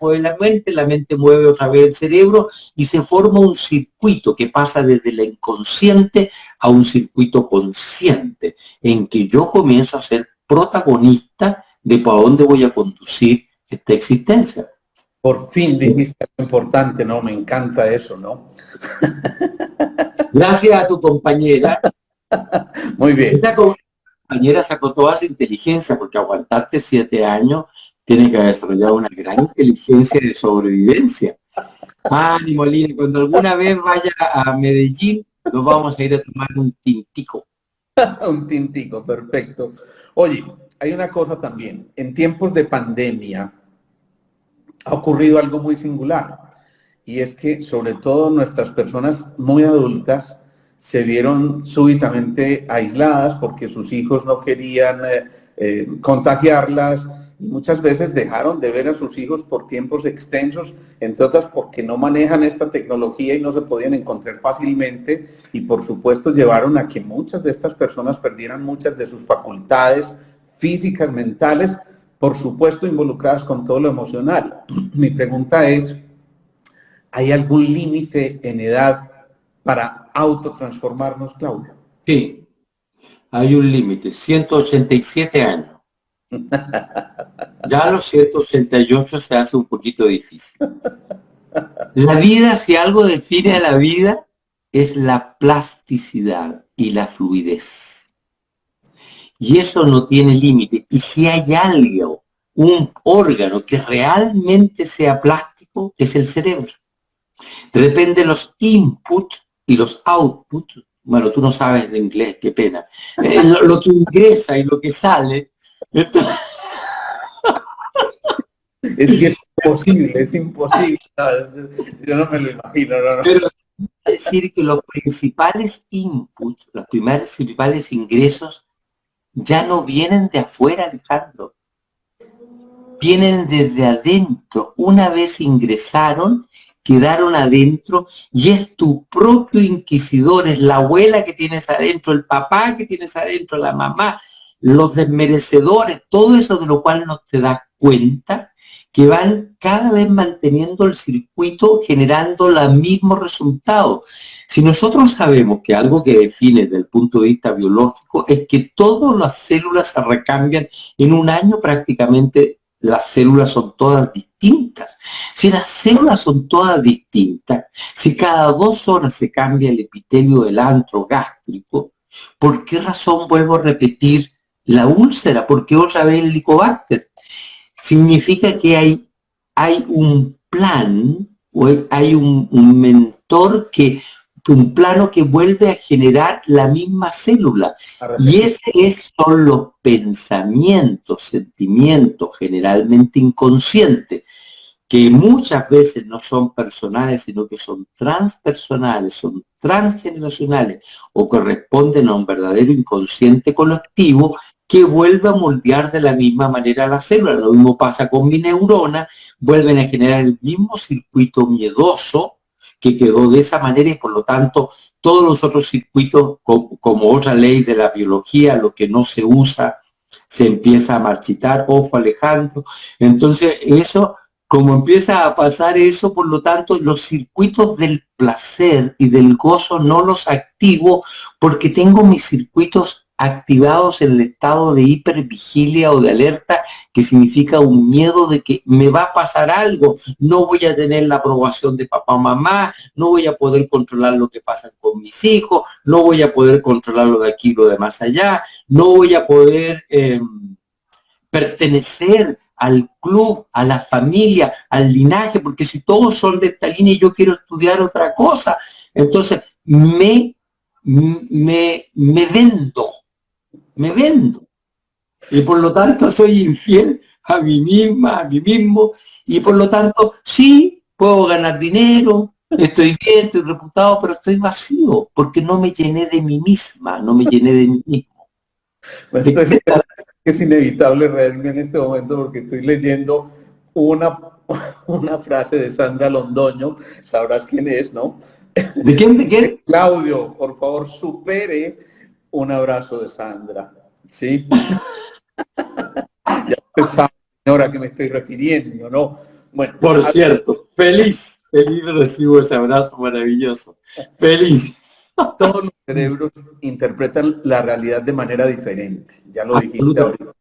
mueve la mente mueve otra vez el cerebro y se forma un circuito que pasa desde la inconsciente a un circuito consciente, en que yo comienzo a ser protagonista de para dónde voy a conducir esta existencia. Por fin dijiste algo importante, ¿no? Me encanta eso, ¿no? Gracias a tu compañera. Muy bien. Compañera sacó toda su inteligencia, porque aguantarte 7 años tiene que haber desarrollado una gran inteligencia de sobrevivencia. Ánimo, Lina, cuando alguna vez vaya a Medellín, nos vamos a ir a tomar un tintico. Un tintico, perfecto. Oye, hay una cosa también. En tiempos de pandemia ha ocurrido algo muy singular, y es que sobre todo nuestras personas muy adultas se vieron súbitamente aisladas porque sus hijos no querían contagiarlas, y muchas veces dejaron de ver a sus hijos por tiempos extensos, entre otras porque no manejan esta tecnología y no se podían encontrar fácilmente, y por supuesto llevaron a que muchas de estas personas perdieran muchas de sus facultades físicas, mentales, por supuesto involucradas con todo lo emocional. Mi pregunta es, ¿hay algún límite en edad para autotransformarnos, Claudio? Sí, hay un límite, 187 años. Ya a los 188 se hace un poquito difícil. La vida, si algo define a la vida, es la plasticidad y la fluidez. Y eso no tiene límite. Y si hay algo, un órgano que realmente sea plástico, es el cerebro. Depende de los inputs y los outputs. Bueno, tú no sabes de inglés, qué pena. Lo que ingresa y lo que sale. Entonces... Es que es imposible. Yo no me lo imagino. No. Pero decir que los principales inputs, los principales ingresos, ya no vienen de afuera, Alejandro. Vienen desde adentro. Una vez ingresaron, quedaron adentro, y es tu propio inquisidor, es la abuela que tienes adentro, el papá que tienes adentro, la mamá, los desmerecedores, todo eso de lo cual no te das cuenta, que van cada vez manteniendo el circuito, generando los mismos resultados. Si nosotros sabemos que algo que define desde el punto de vista biológico es que todas las células se recambian en un año, prácticamente las células son todas distintas. Si las células son todas distintas, si cada 2 horas se cambia el epitelio del antro gástrico, ¿por qué razón vuelvo a repetir la úlcera? ¿Por qué otra vez el helicobacter? Significa que hay un plan, o hay un mentor que un plano que vuelve a generar la misma célula. Y son los pensamientos, sentimientos generalmente inconscientes, que muchas veces no son personales, sino que son transpersonales, son transgeneracionales, o corresponden a un verdadero inconsciente colectivo que vuelve a moldear de la misma manera la célula. Lo mismo pasa con mi neurona, vuelven a generar el mismo circuito miedoso que quedó de esa manera, y por lo tanto todos los otros circuitos, como otra ley de la biología, lo que no se usa se empieza a marchitar. Ojo, Alejandro. Entonces eso, como empieza a pasar eso, por lo tanto los circuitos del placer y del gozo no los activo, porque tengo mis circuitos activados en el estado de hipervigilia o de alerta, que significa un miedo de que me va a pasar algo, no voy a tener la aprobación de papá o mamá, no voy a poder controlar lo que pasa con mis hijos, no voy a poder controlar lo de aquí y lo de más allá, no voy a poder pertenecer al club, a la familia, al linaje, porque si todos son de esta línea y yo quiero estudiar otra cosa, entonces me vendo, y por lo tanto soy infiel a mí misma, a mí mismo, y por lo tanto sí, puedo ganar dinero, estoy bien, estoy reputado, pero estoy vacío, porque no me llené de mí misma, no me llené de mí mismo. Pues es inevitable reírme en este momento, porque estoy leyendo una frase de Sandra Londoño, sabrás quién es, ¿no? ¿De quién? ¿De quién? Claudio, por favor, supere un abrazo de Sandra, ¿sí? Ya usted sabe, señora, a qué me estoy refiriendo, ¿no? Bueno, por cierto, feliz recibo ese abrazo maravilloso. Feliz. Todos los cerebros interpretan la realidad de manera diferente, ya lo dijiste ahorita.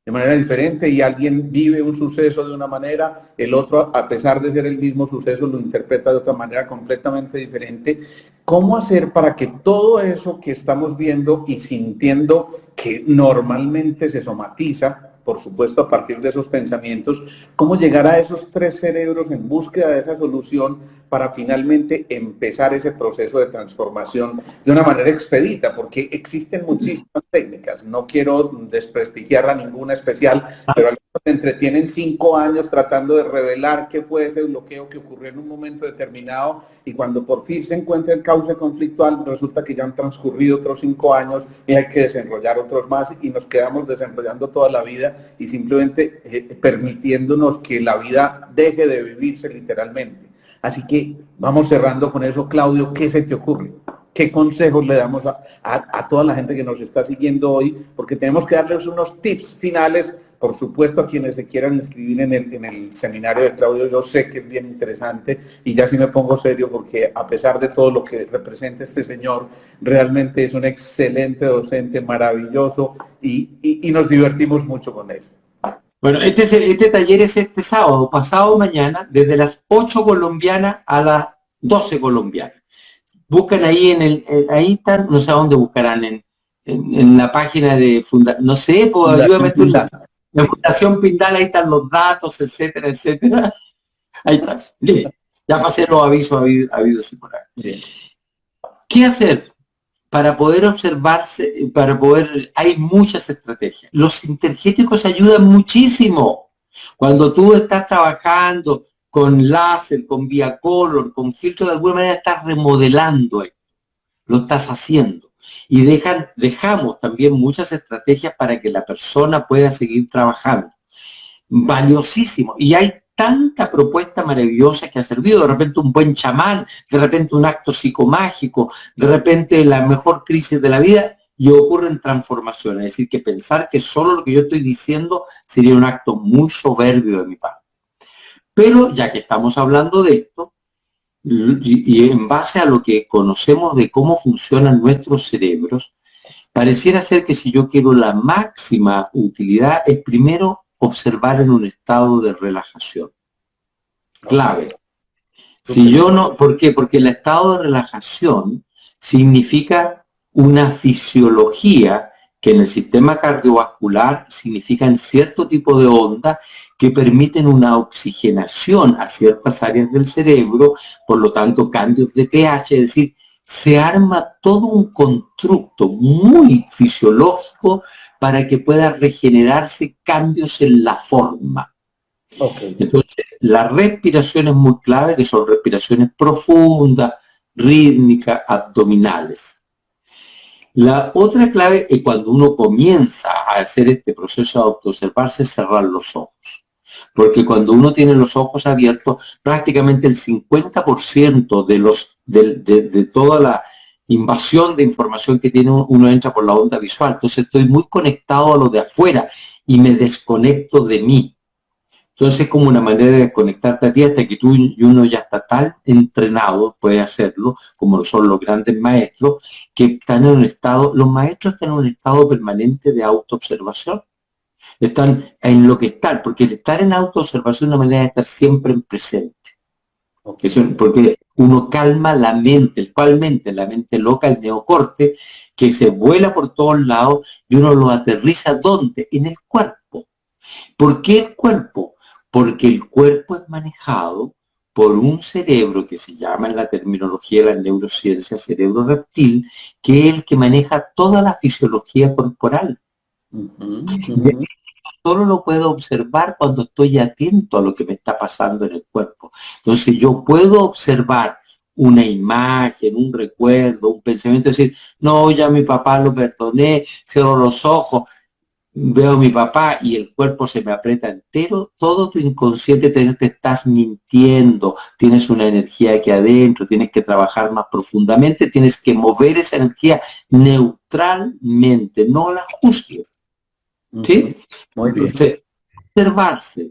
De manera diferente, y alguien vive un suceso de una manera, el otro, a pesar de ser el mismo suceso, lo interpreta de otra manera completamente diferente. ¿Cómo hacer para que todo eso que estamos viendo y sintiendo, que normalmente se somatiza, por supuesto a partir de esos pensamientos, cómo llegar a esos tres cerebros en búsqueda de esa solución para finalmente empezar ese proceso de transformación de una manera expedita? Porque existen muchísimas técnicas, no quiero desprestigiar a ninguna especial, pero algunos se entretienen 5 años tratando de revelar qué fue ese bloqueo que ocurrió en un momento determinado, y cuando por fin se encuentra el cauce conflictual, resulta que ya han transcurrido otros 5 años y hay que desenrollar otros más, y nos quedamos desenrollando toda la vida y simplemente permitiéndonos que la vida deje de vivirse literalmente. Así que vamos cerrando con eso. Claudio, ¿qué se te ocurre? ¿Qué consejos le damos a toda la gente que nos está siguiendo hoy? Porque tenemos que darles unos tips finales, por supuesto, a quienes se quieran inscribir en el seminario de Claudio. Yo sé que es bien interesante, y ya sí me pongo serio, porque a pesar de todo lo que representa este señor, realmente es un excelente docente, maravilloso, y nos divertimos mucho con él. Bueno, este taller es este sábado, pasado mañana, desde las 8 colombianas a las 12 colombianas. Buscan ahí ahí están, no sé a dónde buscarán, en la página de no sé, pues ayúdame tú, en Fundación Pindal, ahí están los datos, etcétera, etcétera. Ahí está. Bien. Ya pasé los avisos habidos y por ahí. ¿Qué hacer? Para poder observarse, hay muchas estrategias. Los sintergéticos ayudan muchísimo. Cuando tú estás trabajando con láser, con vía color, con filtro, de alguna manera estás remodelando esto. Lo estás haciendo. Y dejamos también muchas estrategias para que la persona pueda seguir trabajando. Valiosísimo. Y hay tanta propuesta maravillosa que ha servido, de repente un buen chamán, de repente un acto psicomágico, de repente la mejor crisis de la vida, y ocurren transformaciones. Es decir, que pensar que solo lo que yo estoy diciendo sería un acto muy soberbio de mi parte. Pero ya que estamos hablando de esto, y en base a lo que conocemos de cómo funcionan nuestros cerebros, pareciera ser que si yo quiero la máxima utilidad, es primero observar en un estado de relajación. Clave. Si yo no, ¿por qué? Porque el estado de relajación significa una fisiología que en el sistema cardiovascular significan cierto tipo de ondas que permiten una oxigenación a ciertas áreas del cerebro, por lo tanto cambios de pH, es decir, se arma todo un constructo muy fisiológico para que pueda regenerarse cambios en la forma. Ok. Entonces, la respiración es muy clave, que son respiraciones profundas, rítmicas, abdominales. La otra clave es cuando uno comienza a hacer este proceso de autoobservarse, es cerrar los ojos. Porque cuando uno tiene los ojos abiertos, prácticamente el 50% de toda la invasión de información que tiene uno entra por la onda visual. Entonces estoy muy conectado a lo de afuera y me desconecto de mí. Entonces es como una manera de desconectarte a ti hasta que tú y uno ya está tan entrenado, puede hacerlo, como lo son los grandes maestros, que están en un estado, los maestros están en un estado permanente de autoobservación. Están en lo que están, porque el estar en autoobservación es una manera de estar siempre en presente. Porque uno calma la mente, la mente loca, el neocorte, que se vuela por todos lados y uno lo aterriza ¿dónde? En el cuerpo. ¿Por qué el cuerpo? Porque el cuerpo es manejado por un cerebro que se llama en la terminología de la neurociencia cerebro reptil, que es el que maneja toda la fisiología corporal. Solo lo puedo observar cuando estoy atento a lo que me está pasando en el cuerpo. Entonces yo puedo observar una imagen, un recuerdo, un pensamiento, decir, no, ya mi papá lo perdoné, cierro los ojos, veo a mi papá y el cuerpo se me aprieta entero, todo tu inconsciente te estás mintiendo, tienes una energía aquí adentro, tienes que trabajar más profundamente, tienes que mover esa energía neutralmente, no la juzgues. ¿Sí? Muy bien. Entonces, observarse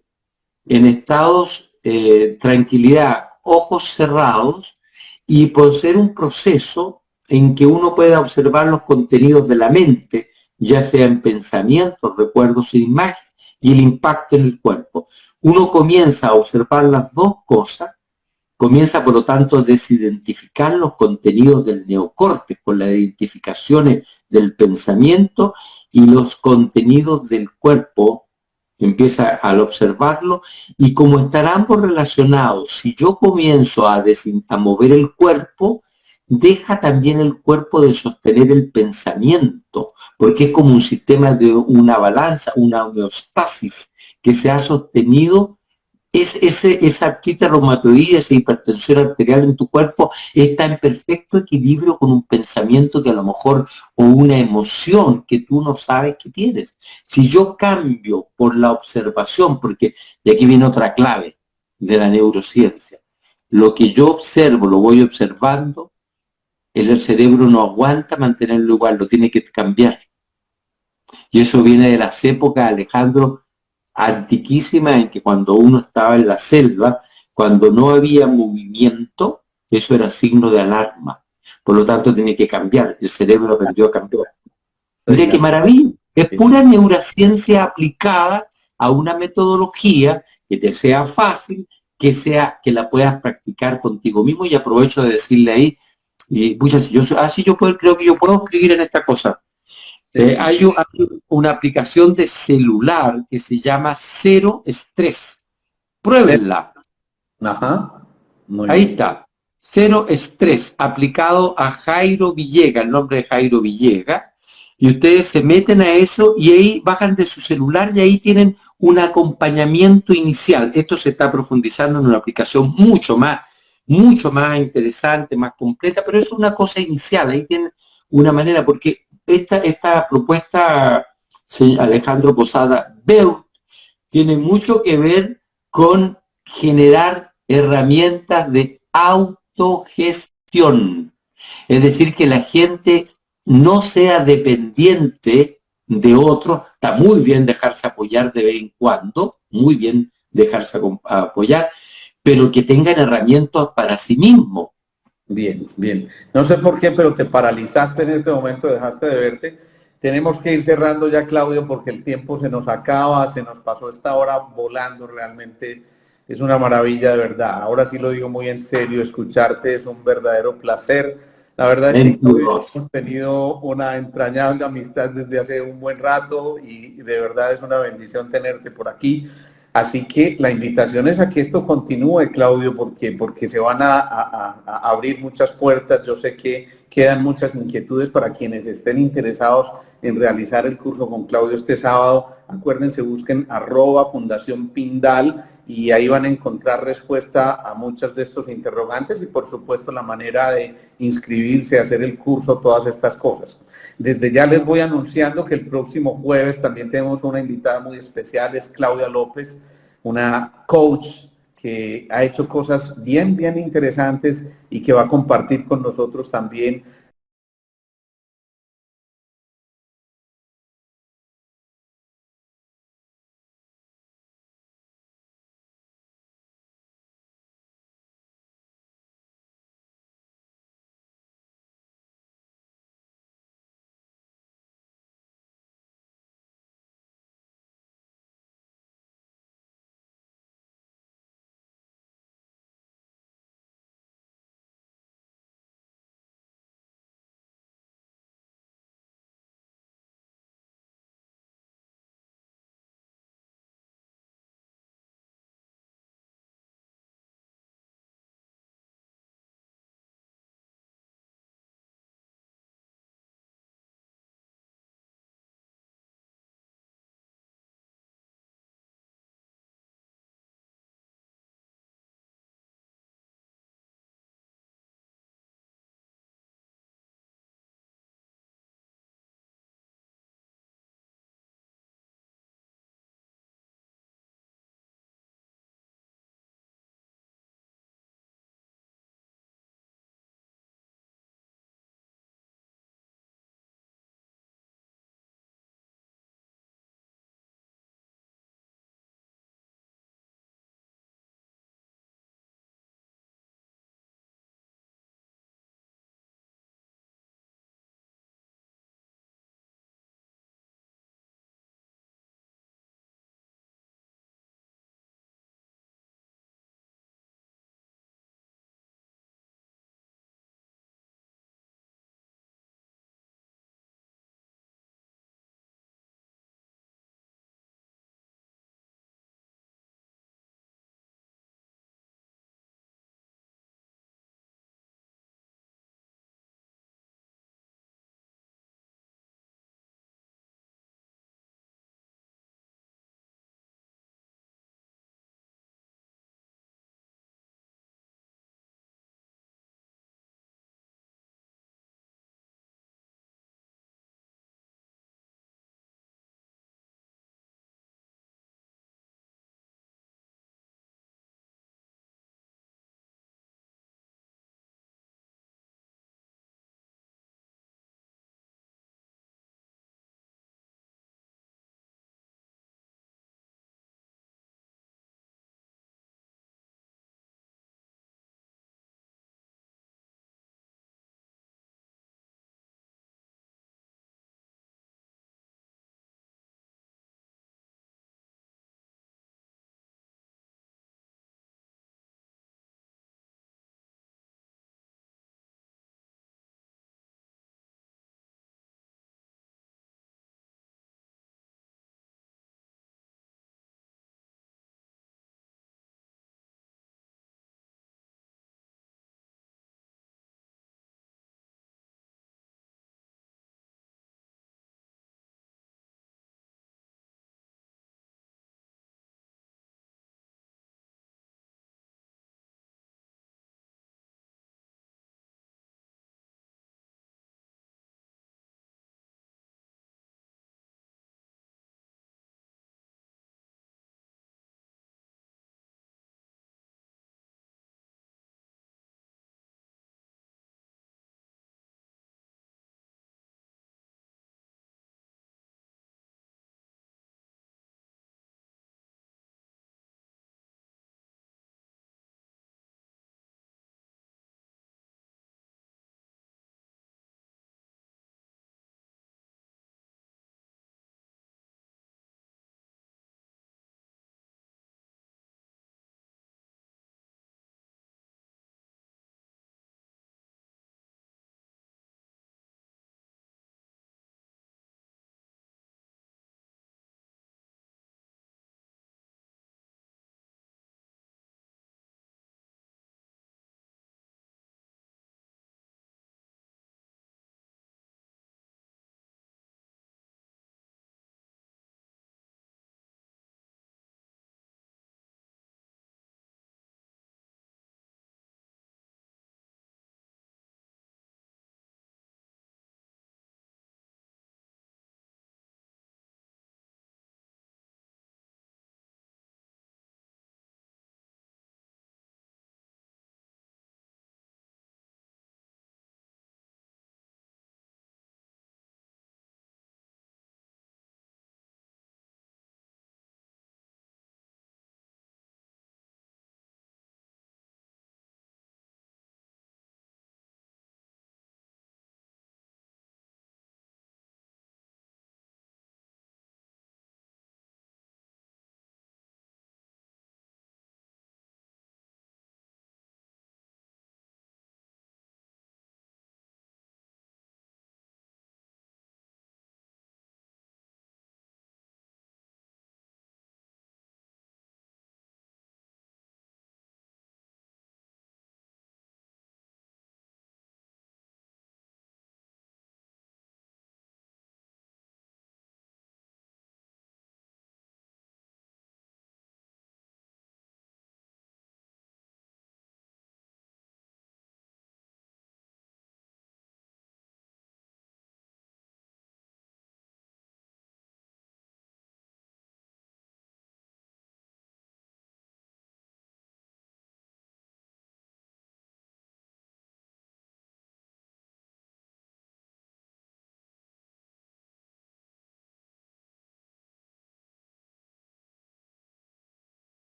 en estados tranquilidad, ojos cerrados, y por ser un proceso en que uno pueda observar los contenidos de la mente, ya sea en pensamientos, recuerdos e imágenes, y el impacto en el cuerpo. Uno comienza a observar las dos cosas, comienza por lo tanto a desidentificar los contenidos del neocórtex con las identificaciones del pensamiento y los contenidos del cuerpo, empieza al observarlo, y como están ambos relacionados, si yo comienzo a mover el cuerpo, deja también el cuerpo de sostener el pensamiento, porque es como un sistema de una balanza, una homeostasis que se ha sostenido. Esa artritis reumatoide, esa hipertensión arterial en tu cuerpo está en perfecto equilibrio con un pensamiento que a lo mejor, o una emoción que tú no sabes que tienes. Si yo cambio por la observación, porque, y aquí viene otra clave de la neurociencia, lo que yo observo, lo voy observando, el cerebro no aguanta mantenerlo igual, lo tiene que cambiar. Y eso viene de las épocas, Alejandro, antiquísima, en que cuando uno estaba en la selva, cuando no había movimiento, eso era signo de alarma. Por lo tanto, tenía que cambiar. El cerebro aprendió a cambiar. Mira qué maravilla. Es pura neurociencia aplicada a una metodología que te sea fácil, que la puedas practicar contigo mismo. Y aprovecho de decirle ahí, y pucha, creo que yo puedo escribir en esta cosa. Hay una aplicación de celular que se llama Cero Estrés. Pruébenla. Ajá. Ahí está. Cero Estrés, aplicado a Jairo Villega, el nombre de Jairo Villega. Y ustedes se meten a eso y ahí bajan de su celular y ahí tienen un acompañamiento inicial. Esto se está profundizando en una aplicación mucho más interesante, más completa, pero es una cosa inicial. Ahí tienen una manera, porque esta propuesta, Alejandro Posada, tiene mucho que ver con generar herramientas de autogestión. Es decir, que la gente no sea dependiente de otros. Está muy bien dejarse apoyar de vez en cuando, muy bien dejarse apoyar, pero que tengan herramientas para sí mismo. Bien, bien. No sé por qué, pero te paralizaste en este momento, dejaste de verte. Tenemos que ir cerrando ya, Claudio, porque el tiempo se nos acaba, se nos pasó esta hora volando realmente. Es una maravilla, de verdad. Ahora sí lo digo muy en serio, escucharte es un verdadero placer. La verdad es que hemos tenido una entrañable amistad desde hace un buen rato y de verdad es una bendición tenerte por aquí. Así que la invitación es a que esto continúe, Claudio, porque se van a abrir muchas puertas. Yo sé que quedan muchas inquietudes para quienes estén interesados en realizar el curso con Claudio este sábado. Acuérdense, busquen @Fundación Pindal y ahí van a encontrar respuesta a muchos de estos interrogantes y por supuesto la manera de inscribirse, hacer el curso, todas estas cosas. Desde ya les voy anunciando que el próximo jueves también tenemos una invitada muy especial, es Claudia López, una coach que ha hecho cosas bien interesantes y que va a compartir con nosotros también